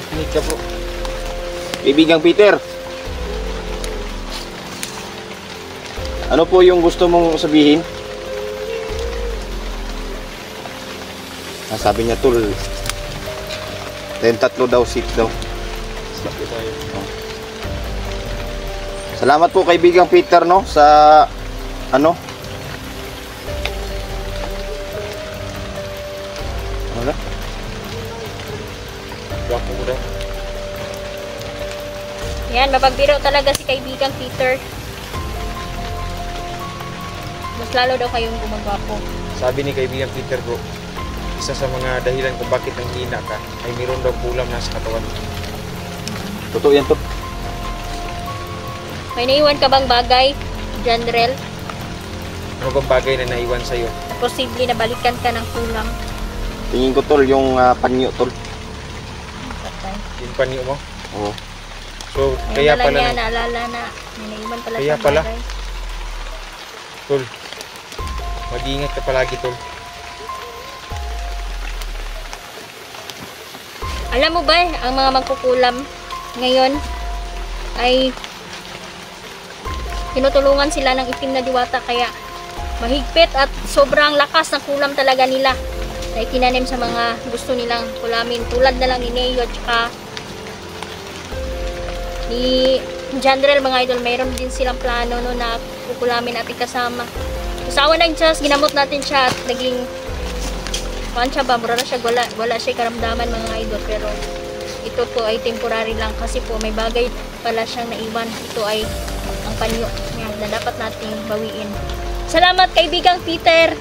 Kinig ka, bro. Kaibigang Peter, ano po yung gusto mong sabihin? Sabi niya, Tul, tatlo daw, seat daw. Salamat po kaibigang Peter, no, sa ano? Ano? Wako mo daw. Yan, mapagbiro talaga si kaibigang Peter. Mas lalo daw kayong gumagwapo. Sabi ni kaibigan Peter, bro, isa sa mga dahilan kung bakit nanghina ka ay mayroon daw kulam na sa katawan. Totoo yan, Tul. May naiwan ka bang bagay, Janrel? Ano bang bagay na naiwan sa iyo? Posible na balikan ka ng kulang. Tingin ko, Tul, yung panyo, Tul. Patay. Yung panyo mo? Oo. So, Ayun kaya na lang pala, niya, naalala na. May naiwan pala Kaya siyang pala. bagay. Tol, mag-iingat ka palagi, Tol. Alam mo ba, ang mga magkukulam ngayon ay tinutulungan sila ng itim na diwata kaya mahigpit at sobrang lakas ng kulam talaga nila na itinanim sa mga gusto nilang kulamin tulad na lang ni Neo at saka ni Janrel mga idol. Mayroon din silang plano no, na kukulamin natin kasama. Kasawa ng Diyos, ginamot natin siya at naging paano siya ba? Mura na siya, wala siya karamdaman mga idol, pero ito po ay temporary lang kasi po may bagay pala siyang naiwan. Ito ay ang panyo niya na dapat nating bawiin. Salamat kaibigang Peter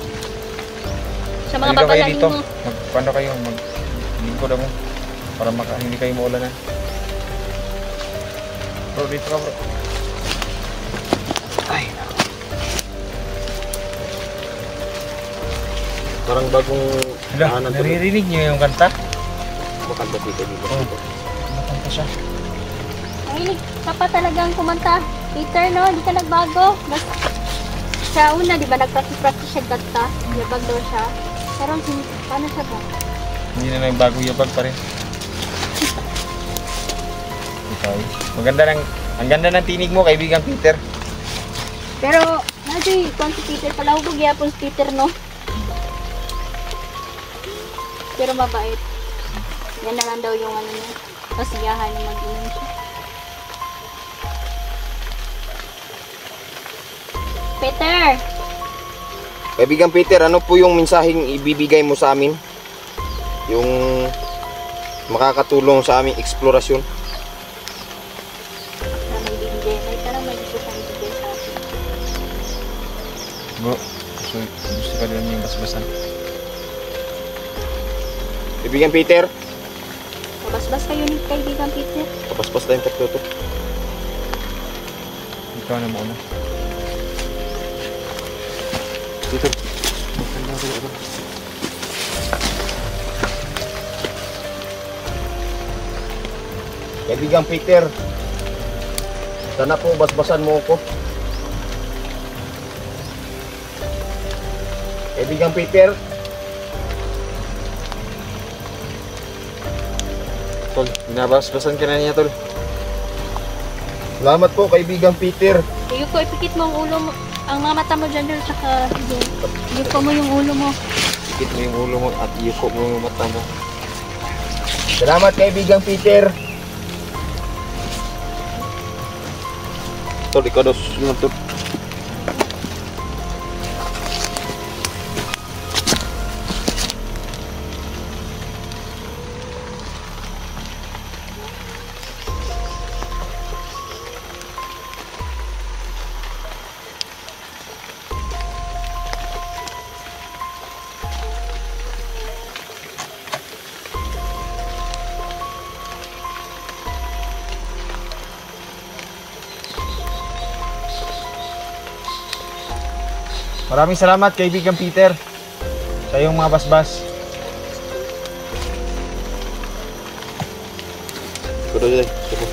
sa mga Halika kayo babalangin dito. mo. Paano kayo? Maglingkod mo para hindi kayo maulanan. Bro, dito ka, bro. Ay. Parang bagong Hala, naririnig niyo yung kanta? Makanta dito. Kanta siya. Ay, papa talagang kumanta. Peter, no? Di ka nagbago. Sa una, di ba, nagpractice siya kanta. Yabag daw siya. Pero, paano siya ba? Hindi na nagbago yabag pa rin. Okay. Ang ganda ng tinig mo, kaibigan Peter. Pero, nadoy, kung si Peter, palahubog yapon si Peter, no? Pero mabait. Yan na lang daw yung ano niya. Kasiyahan na mag-inom siya. Peter! Kaibigang Peter, ano po yung mensaheng ibibigay mo sa amin? Yung makakatulong sa aming eksplorasyon? Na may bibigay. May parang may gusto siyang ibigay sa akin. Bro, gusto ka din yung basbasan. Kaibigan Peter, Mabasbas kayo ni kaibigan Peter. kapaspas tayong tatlo to. Ikaw na muna. Dito. Kaibigang Peter, Sana po basbasan mo ako. Kaibigang Peter. Tol, binabasbasan ka na niya, Tol. Salamat po, kaibigang Peter. Yuko, ipikit mo ang ulo mo. Ang mga mata mo dyan, Dol, saka yuko mo yung ulo mo. Ikit mo yung ulo mo at iyuko mo yung mata mo. Salamat, kaibigang Peter. Tol, ikaw daw susunod, Tol. Maraming salamat, kaibigang Peter, sa iyong mga basbas. Ikaw daw, Day. Ito po.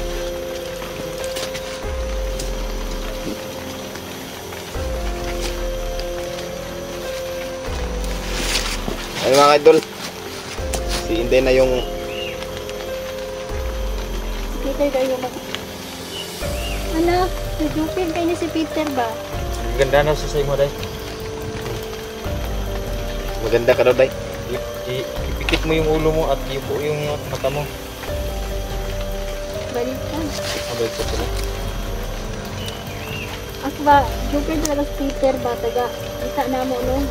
Ay mga idol, si Inday na yung Peter daw yung Anak, nagupin kayo ni si Peter ba? Ang ganda na sa mo, Day. maganda ka daw, Day. Ipikit mo yung ulo mo at iyuko yung mata mo. Balikan. Abay ko pala. Ako ba, joker talaga si Peter ba? Taga, kita na mo noon.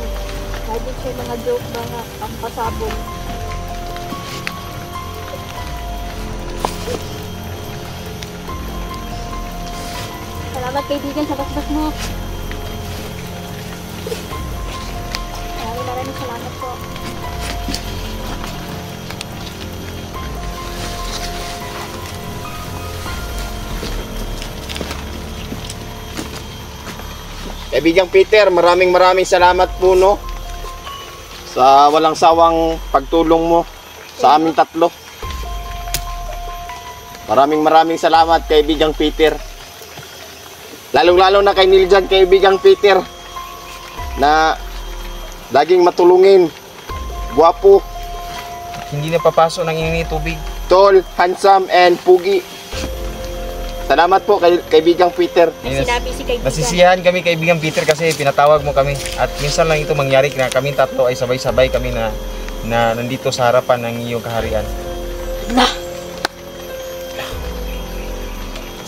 Lagi siya mga joke ba nga, ang pasabog. Salamat kaibigan sa basbas mo. Maraming salamat po. Kaibigang Peter, maraming salamat po, no, sa walang sawang pagtulong mo sa aming tatlo. Maraming salamat, kaibigang Peter. Lalong-lalo na kay Niljan, kaibigang Peter, na laging matulungin, guwapo, Hindi na papasok ng ininit tubig. tall, handsome, and pugi. Salamat po, kaibigang Peter. May sinabi si kaibigan. Nasisiyahan kami, kaibigang Peter, kasi pinatawag mo kami. At minsan lang ito mangyari na kami tatlo ay sabay-sabay kami na nandito sa harapan ng iyong kaharian. Na!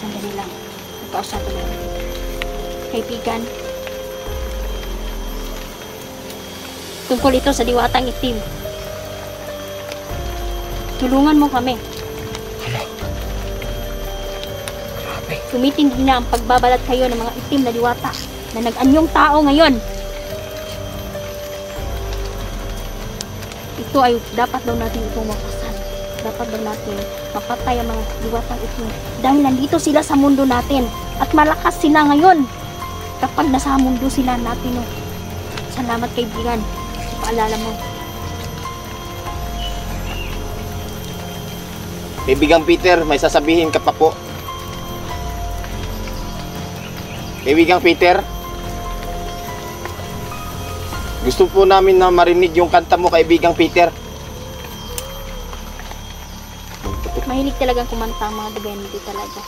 Sandali lang. Nagkausapan lang kita. Kaibigan. Tungkol ito sa diwatang itim. Tulungan mo kami. Sumitindi na ang pagbabalat kayo ng mga itim na diwata na nag-anyong tao ngayon. Ito ay dapat daw natin itong makasan. Dapat daw natin mapatay ang mga diwatang itim. Dahil nandito sila sa mundo natin. At malakas sila ngayon. Kapag nasa mundo sila natin. Oh. Salamat kaibigan. Sa paalala mo. Kaibigang Peter, may sasabihin ka pa po. Kaibigang Peter, gusto po namin na marinig yung kanta mo, kaibigang Peter. Mahilig talagang kumanta ang mga debende talaga.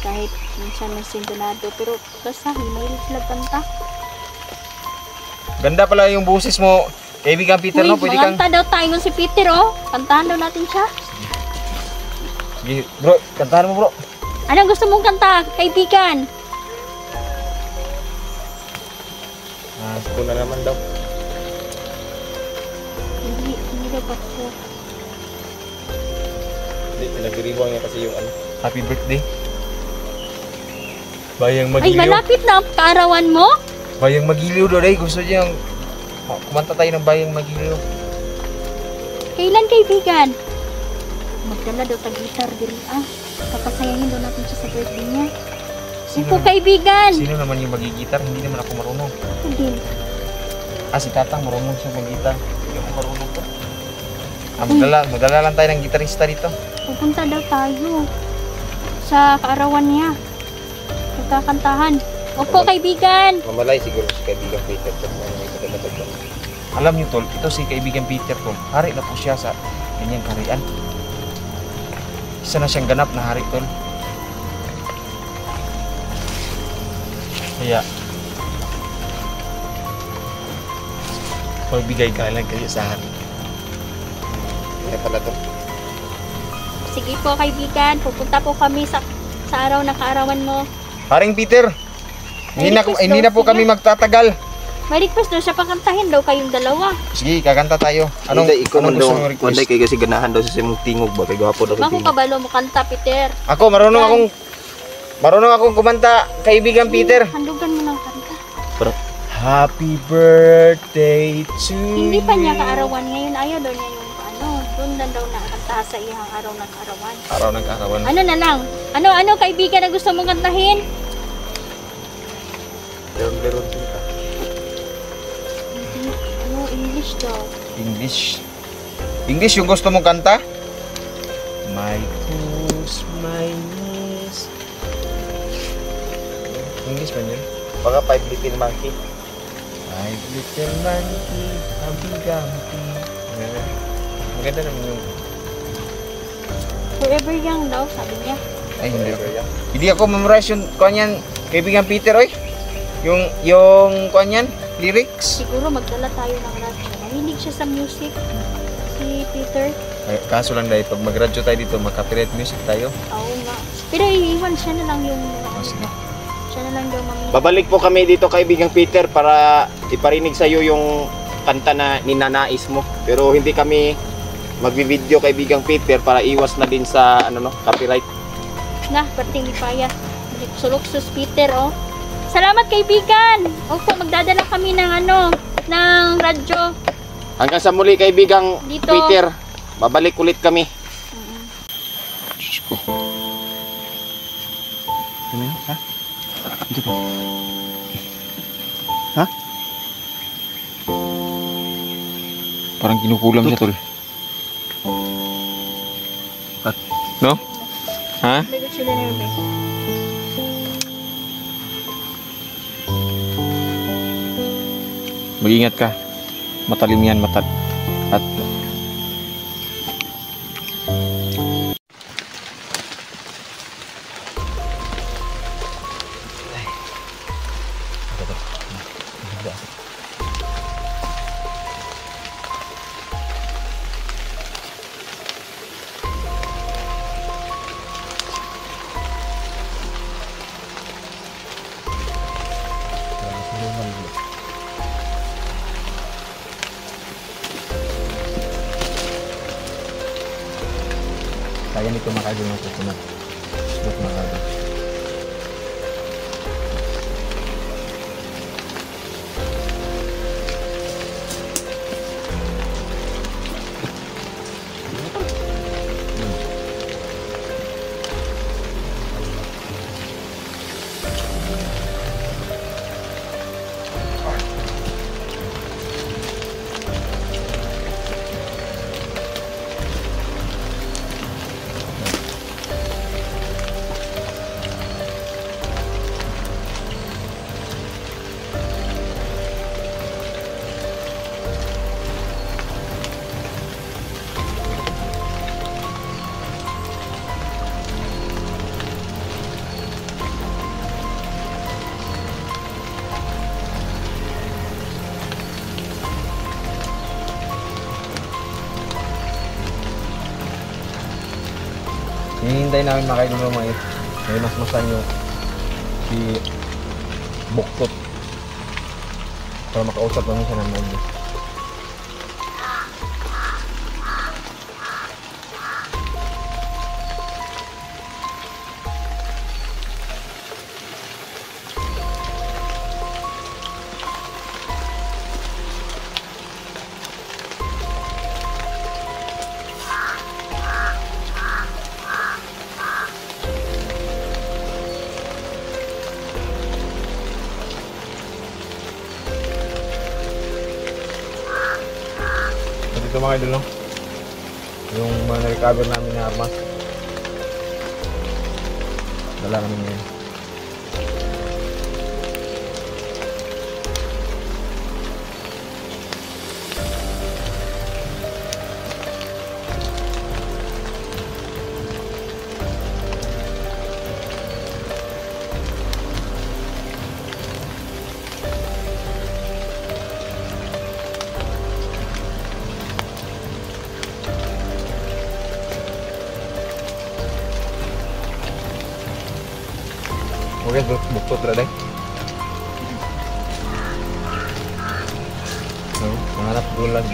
Kahit minsan may sintonado. Pero basta mahilig sila kanta. Ganda pala yung boses mo, kaibigang Peter, Uy, no? Pwede kang... maganta daw tayo si Peter, oh. Kantahan daw natin siya. Sige, bro, kantahan mo, bro. Anong gusto mong kanta, kaibigan? Ako na naman daw. Hindi daw pa ko. Hindi, pinagdiriwang niya kasi yung ano. Happy birthday. Bayang Ay, Magiliw. malapit na ang kaarawan mo. Bayang Magiliw daw, day. Gusto niya yung... kumanta tayo ng Bayang Magiliw. Kailan, kaibigan? Magdala daw tag-gitar diri, ah. Papasayahin daw natin siya sa birthday niya. Opo, kaibigan. Sino naman yung magigitar? Hindi naman ako marunong. Ako din. Si Tatang marunong siya mag-gitar. Hindi ako marunong to. Magdala lang tayo ng gitarista dito. Pupunta daw tayo sa kaarawan niya. kakantahan. Opo, kaibigan. Mamalay siguro si kaibigan Peter sa mga may pagkakataon ko. Alam niyo tol, ito si kaibigan Peter tol. Hari na po siya sa kanyang kaharian. Isa na siyang ganap na hari tol. Kaya magbigay ka lang kayo sa hari. Kaya pala to. Sige po, kaibigan. Pupunta po kami sa araw na kaarawan mo. Haring Peter, May hindi request na daw po sila. kami magtatagal. May request daw siya pakantahin daw kayong dalawa. Sige, kakanta tayo. Anong ikaw man gusto daw, mong request? kay kasi ganahan daw sa simong tingog ba kay gwapo daw kay Maku tingog. kabalo mo kanta, Peter. Ako, marunong akong kumanta, kaibigan Peter. Handugan mo ng kanta. Happy birthday to Hindi pa niya kaarawan ngayon. Ayaw daw niya yung doon na daw nakakanta sa iyang araw ng kaarawan. Araw ng kaarawan. Ano na lang? Ano kaibigan na gusto mong kantahin? Leron ka. Ano, English daw. English yung gusto mong kanta? My toes, my knees. English man yun? Mga 5 little monkey. Five little monkey, humpy-dumpty. Maganda naman yung... Forever young daw, sabi niya. Ay, hindi ako memorize yung kanyan, kaibigan Peter, oy. Yung kanyan, lyrics. Siguro magdala tayo ng radyo. Mahilig siya sa music. Si Peter. Ay, kaso lang dahil pag mag-radyo tayo dito, mag-copyright music tayo. Oo nga. Pero iiwan siya na lang yung... Sige. Siya na lang daw mamili. Babalik po kami dito kaibigan Peter para iparinig sa iyo yung kanta na ninanais mo. Pero hindi kami magbi-video kaibigan Peter para iwas na din sa copyright. Na, parting lipaya. Suluksus Peter, oh. Salamat kaibigan. Opo, magdadala kami ng ng radyo. Hanggang sa muli kaibigang Dito. Peter. Babalik ulit kami. Diyos ko. Ano yun? Ha? Ito po. Ha? Parang kinukulam siya, tol. No? Ha? Bigot sila na yun, eh. Mag-ingat ka. Matalim yan, at kaya nito makagawin ng coconut. But makagawin. Hinihintay namin mga kaidol mga may masmasan yung si Buktot para makausap namin siya ng maigi. Ito mga idol, no? Yung mga na-recover namin na armas. Dala namin ngayon. Oke, bukto deh. Mengharap dulu lagi.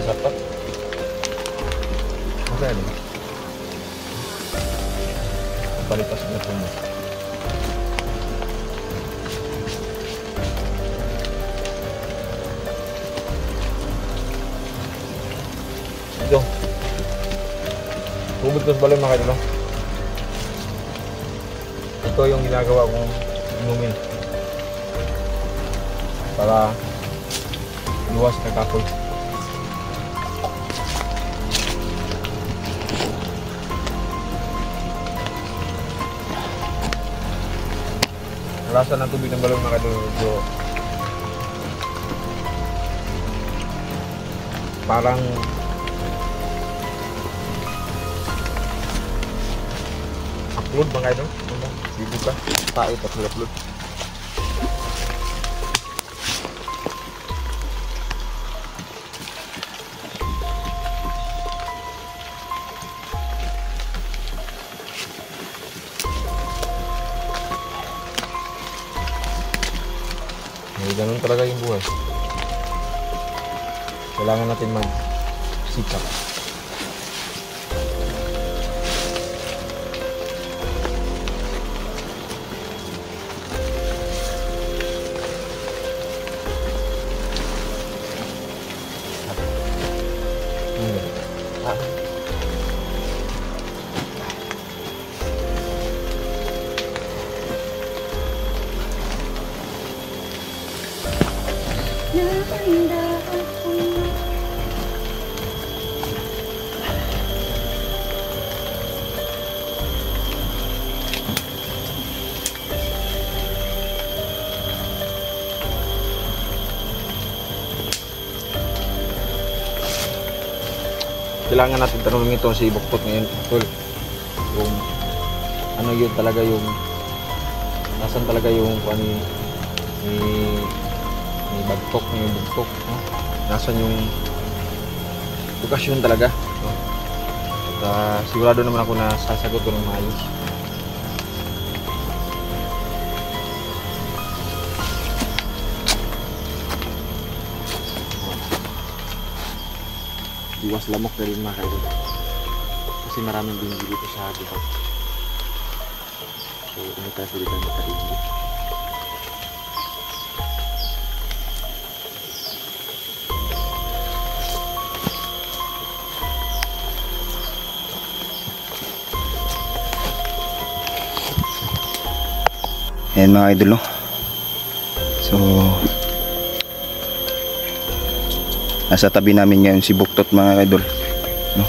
Dapat. Masa ini? Kualitas mesinnya. Ito. Hubod ko sa balay mga kaidol. Ito yung ginagawa kong inumin para luwas na kapoy. Lasa ng tubig ng balon mga kaidol, parang upload mga kaidol. Dibuka, tayo tapos upload. Ganun talaga yung buhay. Kailangan natin magsikap. Kailangan natin tanungin ito si Buktot ngayon, tol. Kung ano yun talaga yung nasan talaga yung ni bagtok, yung bugtok, no? Nasan yung lokasyon talaga, no? At sigurado naman ako na sasagot ko ng maayos. Iwas lamok na rin mga kaidol kasi maraming binggi dito sa gubat. So kung tayo dito makabinggi. Ayan mga idol, no? So nasa tabi namin ngayon si Buktot mga idol, no?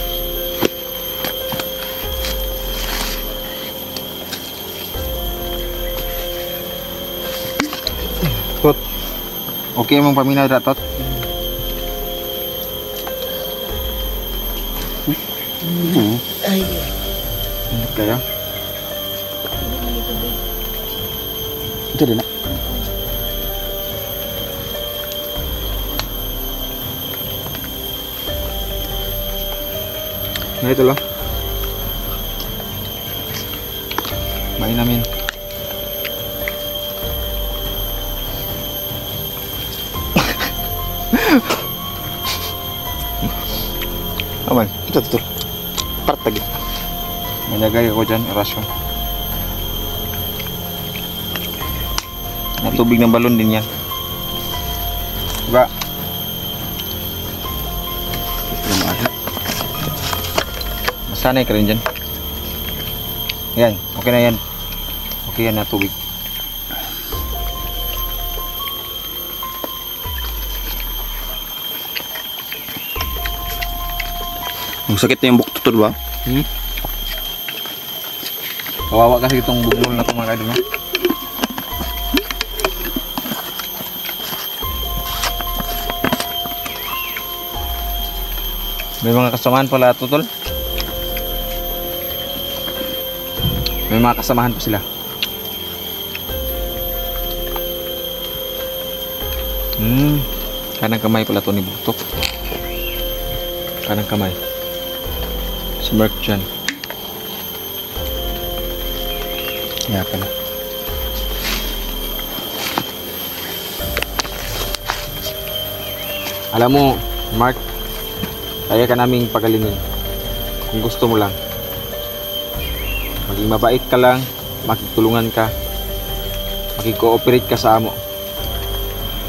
Tot, okay mong paminaw na Tot? Ay, Kaya? Ito din na. Nah itu loh, main namin. Aman, itu tuh part lagi. Menjaga ako dyan, orasyon. Natubig ng balon din yan. Diba? Masanay ka rin dyan. Yan, okay na yan. Okay yan na tubig. Sakit na yung buktutod ba? Kawawa kasi itong buglol na itong mga kaidol, no? May mga kasamahan pala ito, tol. May mga kasamahan pa sila. Kanang kamay pala ito ni Buktok. Kanang kamay. Smirk dyan. Kaya pala. Alam mo, Mark, kaya ka naming pagalingin. Kung gusto mo lang. Maging mabait ka lang, makikitulungan ka, makikooperate ka sa amo.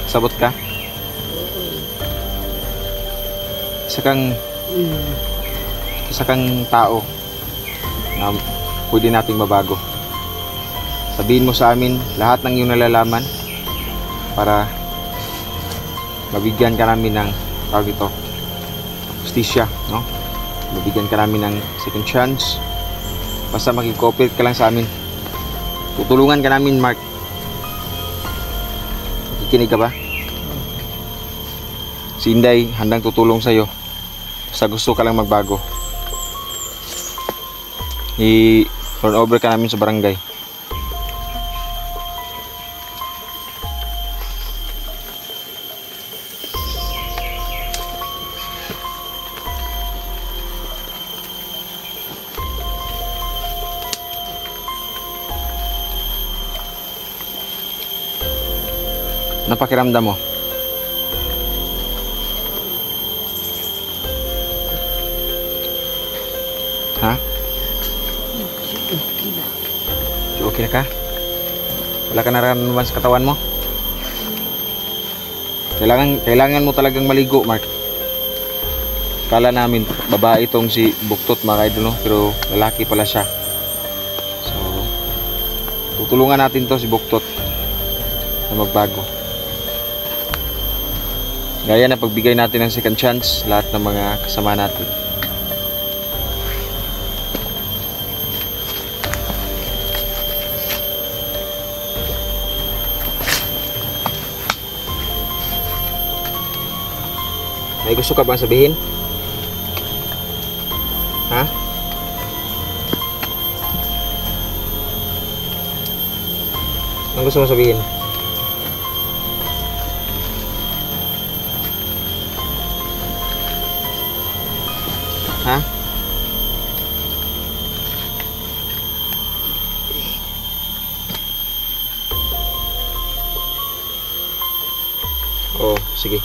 Sabot ka? Isa kang tao na pwede nating mabago. Sabihin mo sa amin lahat ng iyong nalalaman para mabigyan ka namin ng tawag ito, justisya, no? Mabigyan ka namin ng second chance. Basta makikooperate ka lang sa amin. Tutulungan ka namin, Mark. Makikinig ka ba? Si Inday handang tutulong sa'yo. Basta gusto ka lang magbago. I-turn over ka namin sa barangay. Napakiramdam mo? Ha? Okay na ka? Wala ka nararamdaman sa katawan mo? Kailangan mo talagang maligo, Mark. Kala namin babae itong si Buktot, mga kaidol, no? Pero lalaki pala siya. So, tutulungan natin to si Buktot na magbago. Gaya na pagbigay natin ng second chance lahat ng mga kasama natin. May gusto ka bang sabihin? Ha? Anong gusto mo sabihin? Ha? Oh, sige.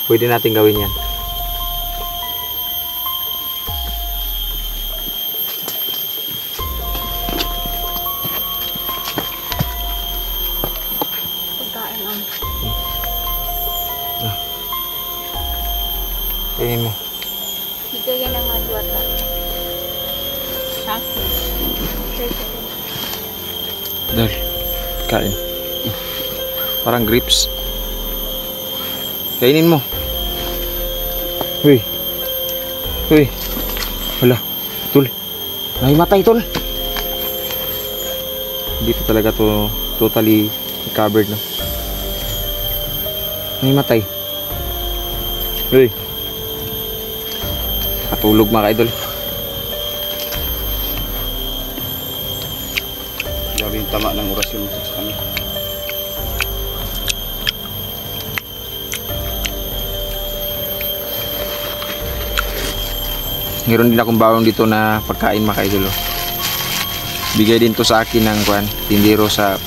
Pwede natin gawin yan. Pagkain ang Kainin mo. higayan ng mga duwata. Sakto. Dal. Kain. Parang grapes. Kainin mo. Huy. Huy. Hala. Tol. Nahimatay, tol. Hindi pa talaga to totally covered, no? Nahimatay. Huy. Katulog, mga idol. Grabe yung tama ng orasyon mo sa kanya. Meron din akong bawang dito na pagkain, mga idol. Bigay din to sa akin ng tindero sa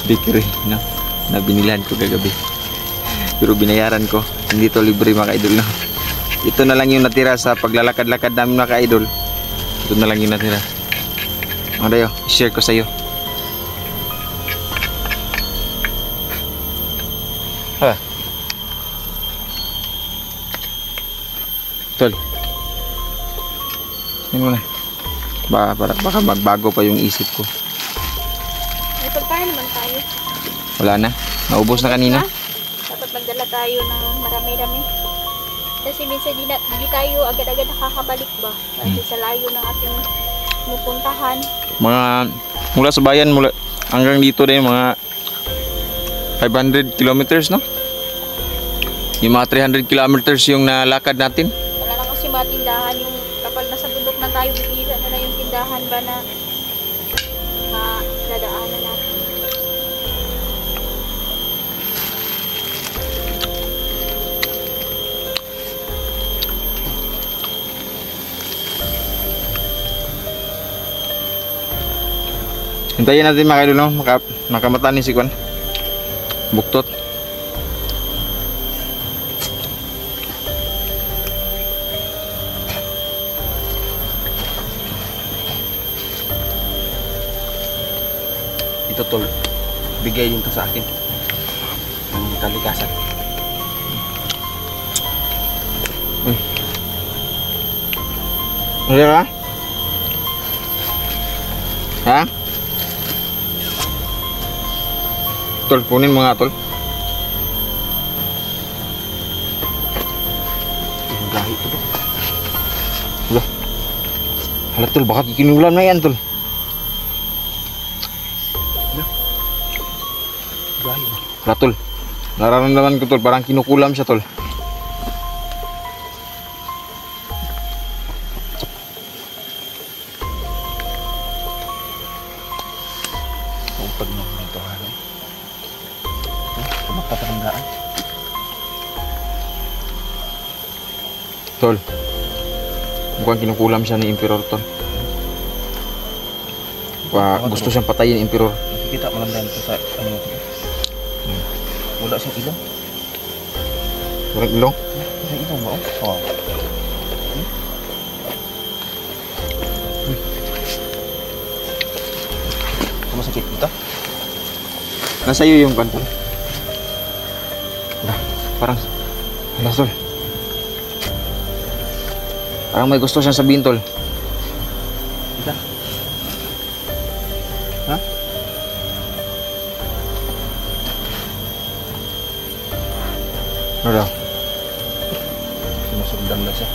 bakery, no? Na binilan ko kagabi. Pero binayaran ko. Hindi to libre, mga idol, no? Ito na lang yung natira sa paglalakad-lakad namin, mga idol. Ito na lang yung natira. Ano dayo? Share ko sa iyo. Ha. Tol. Yan mo na. Baka magbago pa yung isip ko. May pagkain naman tayo. Wala na. Naubos na kanina. Dapat magdala tayo ng marami-rami. Kasi minsan di tayo agad-agad nakakabalik ba? Kasi sa layo ng ating pupuntahan. Mga mula sa bayan mula hanggang dito din mga 500 kilometers, no? Yung mga 300 kilometers yung nalakad natin. Wala na kasi matindahan yung kapag nasa bundok na tayo, bibira na yung tindahan ba na madadaanan natin. Hintayin natin mga idol, no? Makamata ni si Kwan. Buktot. Ito tol, bigay din to sa akin. Ang kalikasan. Ano ka? Ha? Tol, punin mo nga tol. Yung gahi ito ba? Hala tol, baka kikinulan na yan tol. Gahi ba? Hala tol, nararamdaman ko tol, parang kinukulam siya tol. Ang pagnog nito ano? Magpapatanggaan. Tol, mukhang kinukulam siya ni Emperor tol. Gusto siyang patayin ni Emperor. Nakikita mo lang dahil ito sa ano ito. Wala siyang ilong. Walang ilong. Wala ilong ba? Oh. Masakit dito? Nasa iyo yung kanto. Parang hala tol. Parang may gusto siyang sabihin tol. Dito? Ha? Ano daw? Sinusundan na siya.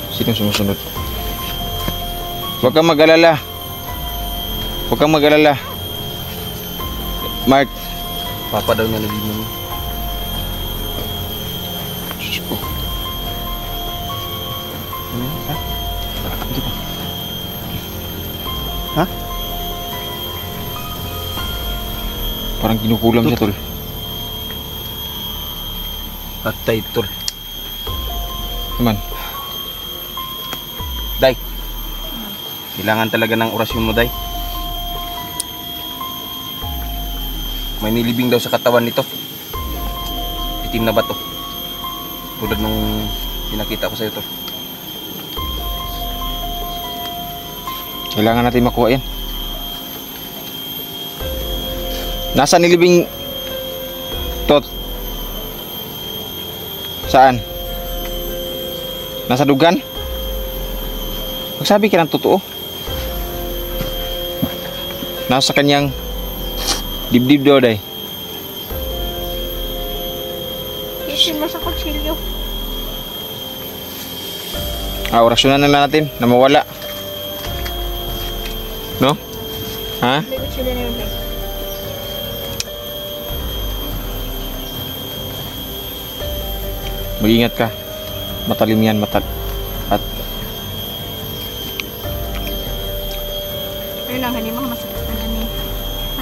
Sino sumusunod? Huwag kang mag-alala. Huwag kang mag-alala. Mark. Papa daw niya nabibigyan mo. Diyos ko. Ano yun? Ha? Dito pa. Ha? Parang kinukulam siya tol. Atay tol. Naman. Day. Kailangan talaga ng orasyon mo, Day. May nilibing daw sa katawan nito. Itim na bato. Tulad nung pinakita ko sa iyo, tol. Kailangan natin makuha yan. Nasa nilibing tot? Saan? Nasa dugan? Magsabi ka ng totoo. Nasa kanyang dibdib daw day. Isin mo sa kutsilyo. Orasyonan na natin na mawala. No? Ha? May kutsilyo na yun. Mag-ingat ka. Matalim yan, at Ayun lang, hindi mo masakit na namin.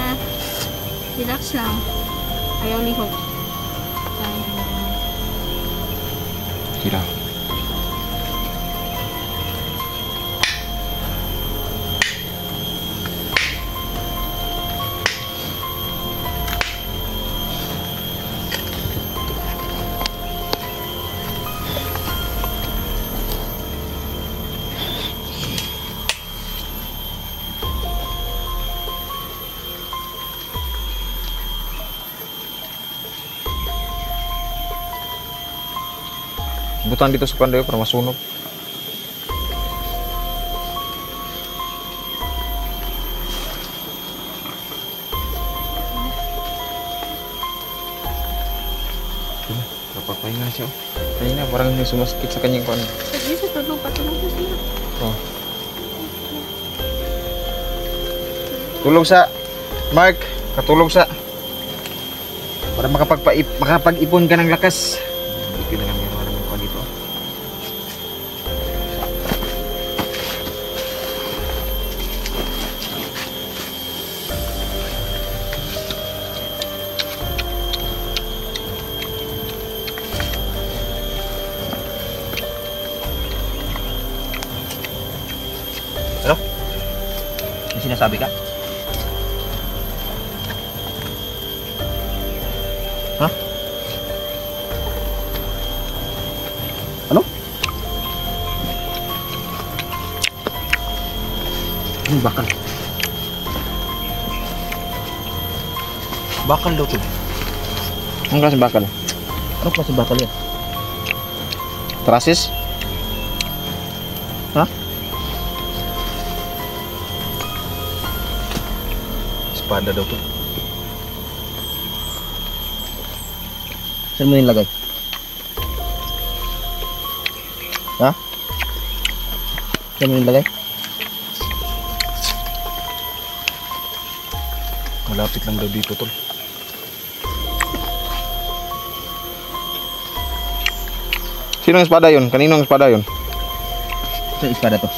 Ha? Relax lang. Ayaw lihok. tira. butang dito sa kandayo para masunog. Kapagpahinga na siya. Ayun na, parang may sumasakit sa kanyang kuwan. Sige, sa tulong, patulong ko sila. Oh. Tulong sa Mark, katulong sa para makapag-ipon ka ng lakas. Hindi na lang meron naman ko dito. May sinasabi ka? Ha? Ano? Ano bakal? Bakal daw to. Ang klase bakal? Ano klase bakal yan? Trasis? Ha? Espada daw to. Saan mo nilagay? Ha? Saan mo nilagay? Malapit lang daw dito, tol. Sino ang espada yun? Kanino ang espada yun? Ito yung espada to.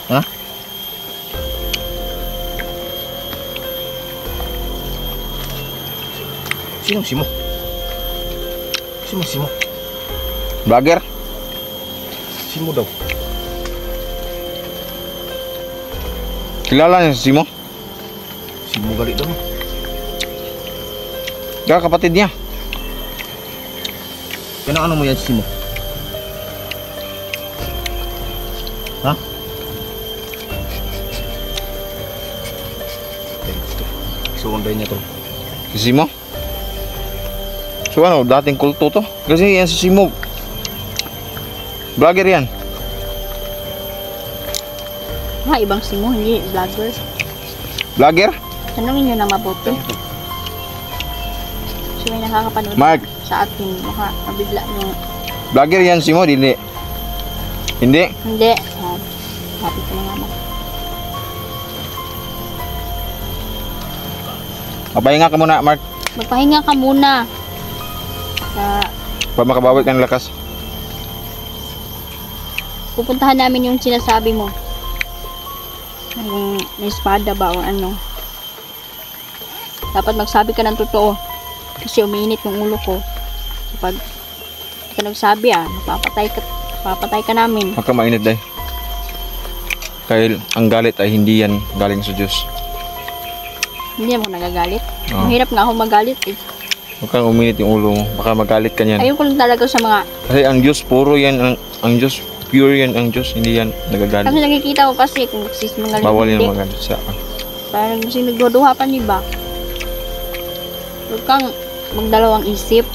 Ha? Sino si mo? Si mo? Vlogger? Si mo daw. Kilala niya si Simo? Si mo galit daw. Kaya kapatid niya. Ano mo yan si mo? Ha? Suunday niya to. Si Simo? So ano, dating kulto to? Kasi yan si Simo. Vlogger yan. Mga ibang simo, hindi vlogger. Vlogger? Tanungin nyo na mabuti. So may nakakapanood Mark, sa atin, baka mabigla nyo. vlogger yan si Simo, hindi. Hindi? Hindi. Happy ko na nga na. Mapahinga ka muna, Mark. Magpahinga ka muna. Para makabawi ka ng lakas. Pupuntahan namin yung sinasabi mo. Yung may espada ba o ano. Dapat magsabi ka ng totoo. Kasi umiinit yung ulo ko. Kapag ka nagsabi mapapatay ka namin. Huwag ka mainit dahil. Dahil ang galit ay hindi yan galing sa Diyos. Hindi ako nagagalit. Oo. Mahirap nga ako magalit eh. Huwag kang uminit yung ulo mo. Baka magalit ka niyan. Ayoko lang talaga sa mga... Kasi ang Diyos, puro yan. Ang Diyos, pure yan ang Diyos. Hindi yan nagagalit. Kasi nakikita ko kasi kung sis mga Bawal yan hindi. magalit sa Parang kasi nagduduha pa niyo ba? Huwag kang magdalawang isip.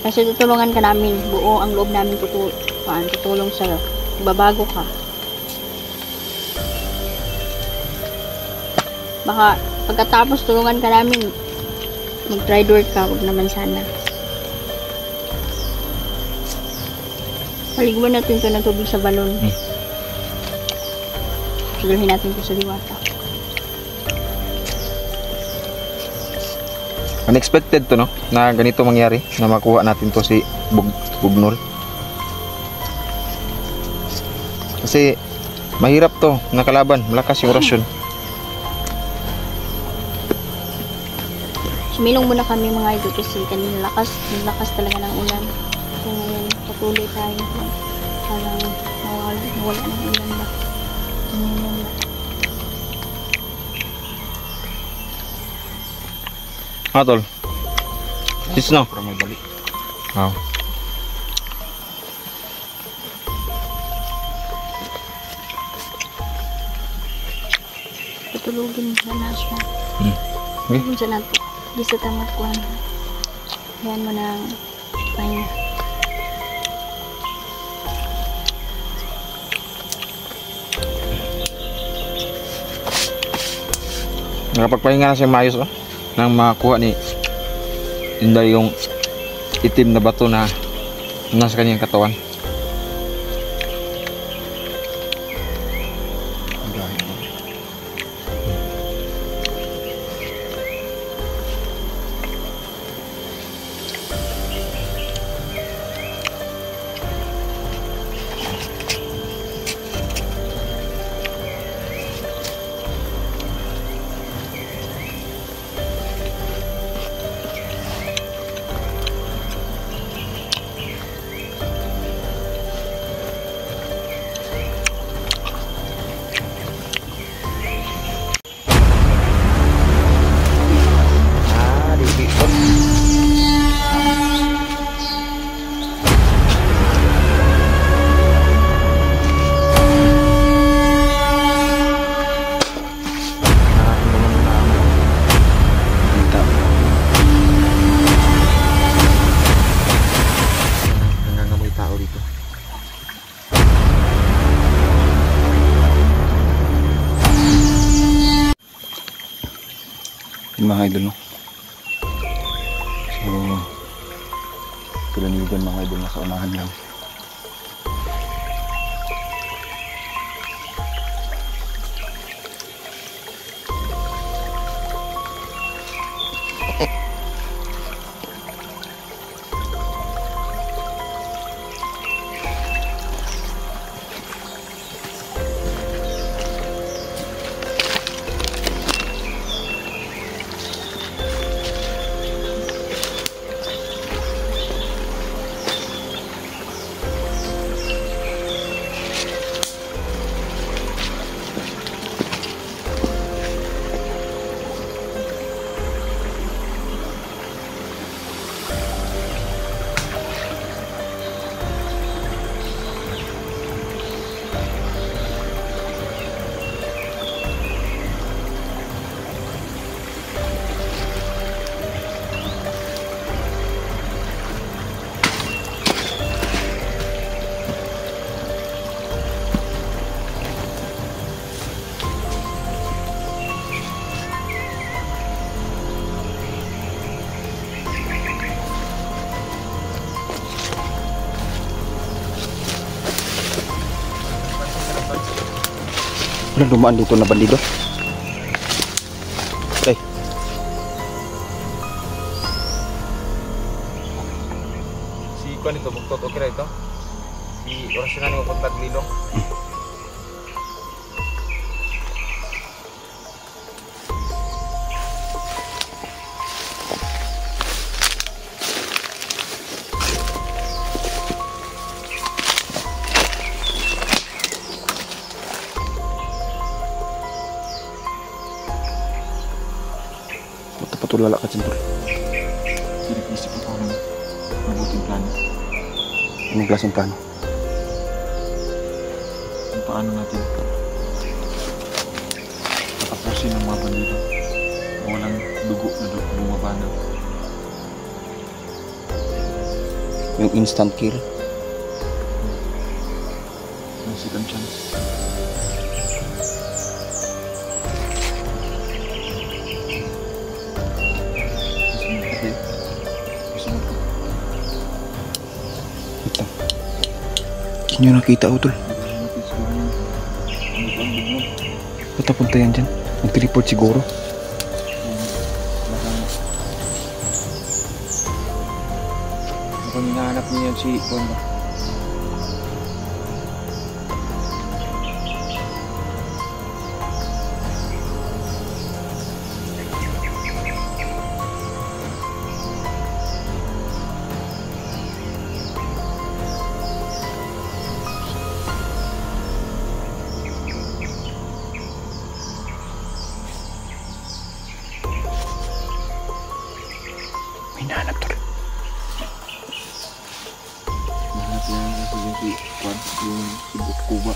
Kasi tutulungan ka namin. Buo ang loob namin tutulong sa'yo. Babago ka. Baka pagkatapos tulungan ka namin, mag-trade work ka. Huwag naman sana. Paliguan natin ito ng tubig sa balon. Suluhin natin ito sa diwata. Unexpected to, no? Na ganito mangyari. Na makuha natin to si Bugnol. Kasi mahirap to. Nakalaban. Malakas yung orasyon. Sumilong muna kami mga idol kasi kanina lakas talaga ng ulan. So ngayon patuloy tayo. Parang wala ng ulan ba. Tumulong na. Tol. Sis, no? Para may balik. Oo. Patulogin sa nasya. Okay. Kung sa nato. Di sa tamad ko. Ayan mo ng nakapagpahinga. Nakapagpahinga na siya maayos oh. Nang makakuha ni Inday yung itim na bato na nasa kanyang katawan. Yung mga idol, no? So, kalanigan mga idol, nasa unahan lang. Walang dumaan dito na bandido. Okay. Si Kuan ito, buktot okay na ito. Si orasyonan yung puntat nilo. Patulala ka dyan, tol. Pinag-isip ako ng mabuting plano. Anong klaseng plano? Kung paano natin tatapusin ang mga bandido na walang dugo na bumabanaw. Yung instant kill. Yung second chance. Hindi nyo nakita ko, tol. Ba't napunta yan dyan? Nag-report siguro. Kung hinahanap niya yan si Kondo. May nahanap, tol. Nahanap niya kasi yung si Juan, yung si Kuba.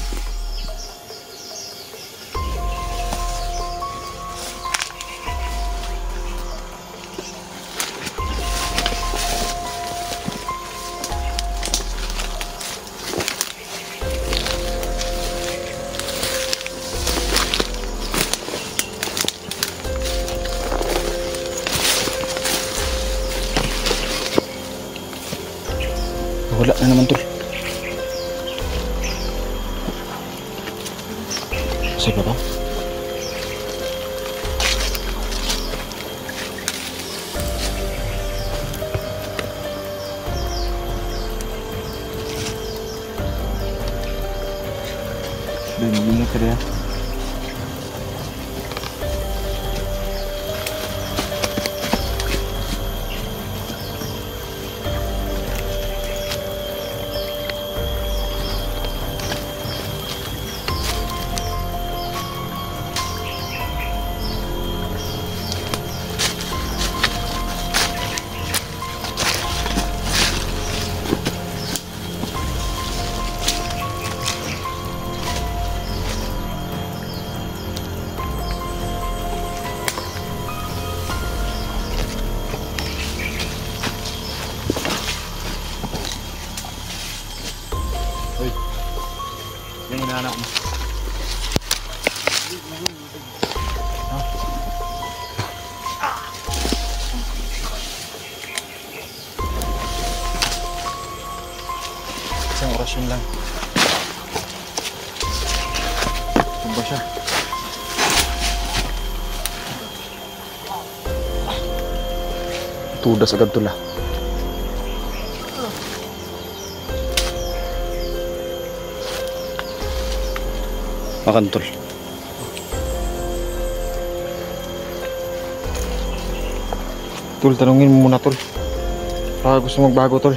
Wala na naman, tol. Sige ba? Ingat ka rin. Yung hinahanap mo. Isang orasyon lang. Ano ba siya? Tudas agad tula. Makan, tol. Tol, tanungin mo muna, tol. Baka gusto magbago, tol.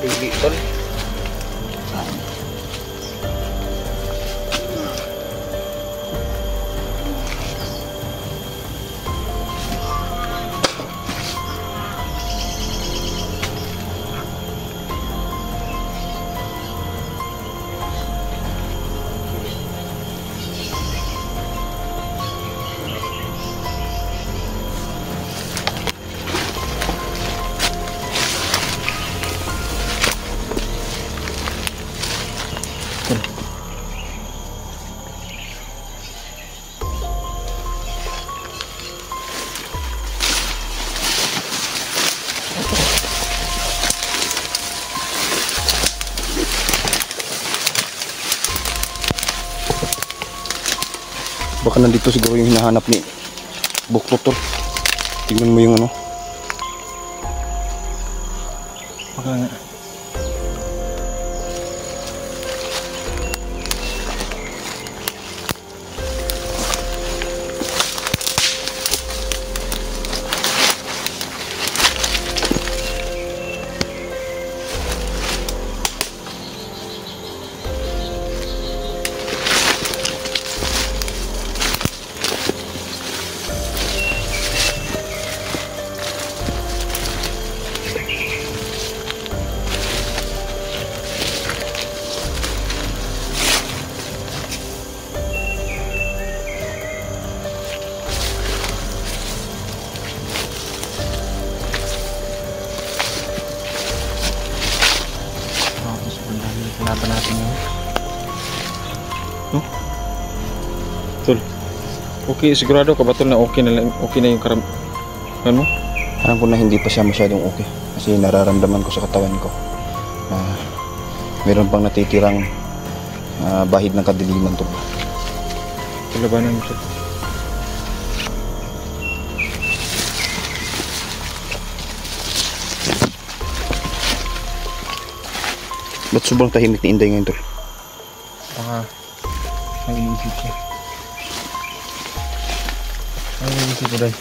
Dili, tol. Baka nandito siguro yung hinahanap ni Buktot, tol. Tingnan mo yung ano. Baka nga. Hanapan natin yun. No? Tol. Okay, sigurado ka ba, tol, na okay na yung ano mo? Alam ko na hindi pa siya masyadong okay. Kasi nararamdaman ko sa katawan ko na meron pang natitirang bahid ng kadiliman, tol. Kalabanan mo, tol. Ba't sobrang tahimik ni Inday ngayon, tol? Baka may iniisip siya. Ano yung iniisip mo, Day?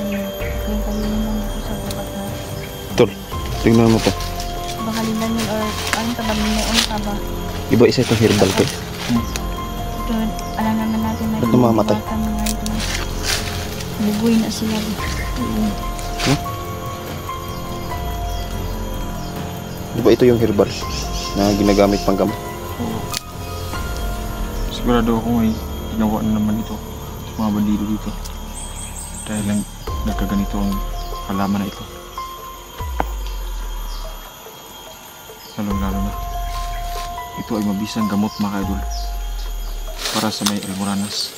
yung kanina mo dito sa gubat na Tol, tingnan mo to. baka nila yun or ano ka ba, noon ka ba? Iba isa itong herbal to. Ito, alam naman natin na Ba't namamatay? bata mga ito. Bugoy na sila. Di ba ito yung herbal na ginagamit pang gamot? Sigurado ako may ginawa na naman ito mga bandido dito. Dahil lang nagkaganito ang halaman na ito. Lalong-lalo na. Ito ay mabisang gamot mga idol. Para sa may Almoranas.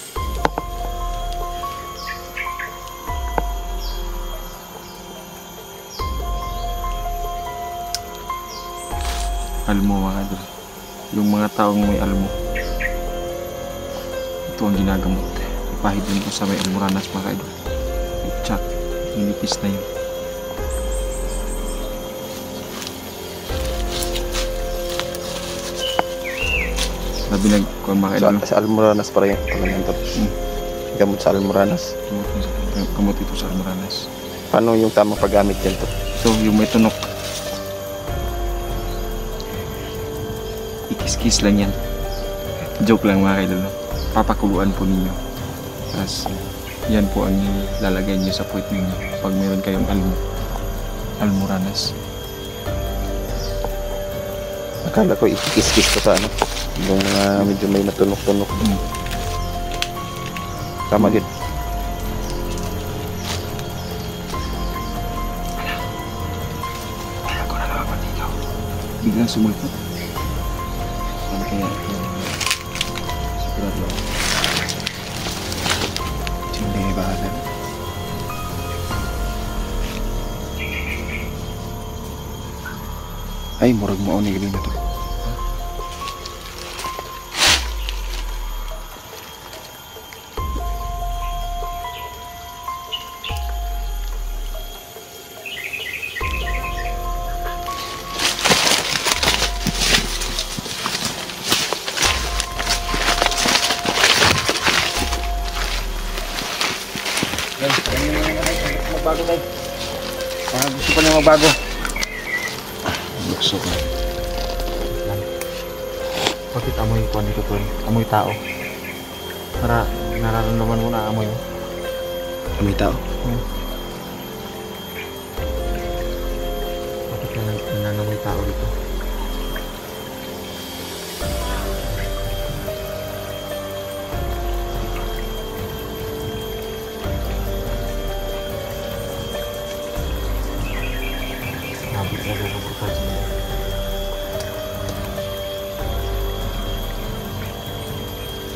Almo mga idol. Yung mga taong may almo. Ito ang ginagamot. Ipahid din ko sa may Almoranas mga idol. Tsak, ninipis na yun. Nabinag ko mga idol. Sa Almoranas para yan. Gamot sa Almoranas. Gamot ito sa Almoranas. Paano yung tamang paggamit yan to? So, yung may tunok. Ikis-kis lang yan. Joke lang mga idol. No? Papakuluan po ninyo. Tapos, yan po ang lalagay niyo sa puwit ninyo pag meron kayong Almoranas. Akala ko ikikis-kis ko sa ano. Yung mga medyo may natunok-tunok. Tama din. Wala ko na naman dito. Biglang sumulpot. Ano kaya? Sigurado ako. Hindi na bahalan. Ay, murag mo ni galing na to. Magbago tayo. Gusto pa niya magbago. Bukso ko. Bakit amoy ko dito to? Amoy tao. Para nararamdaman mo na amoy mo. May tao. Bakit nananamoy tao dito? Nabit na bubuksan sa mga.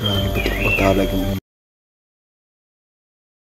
Marami butik pagkalag yung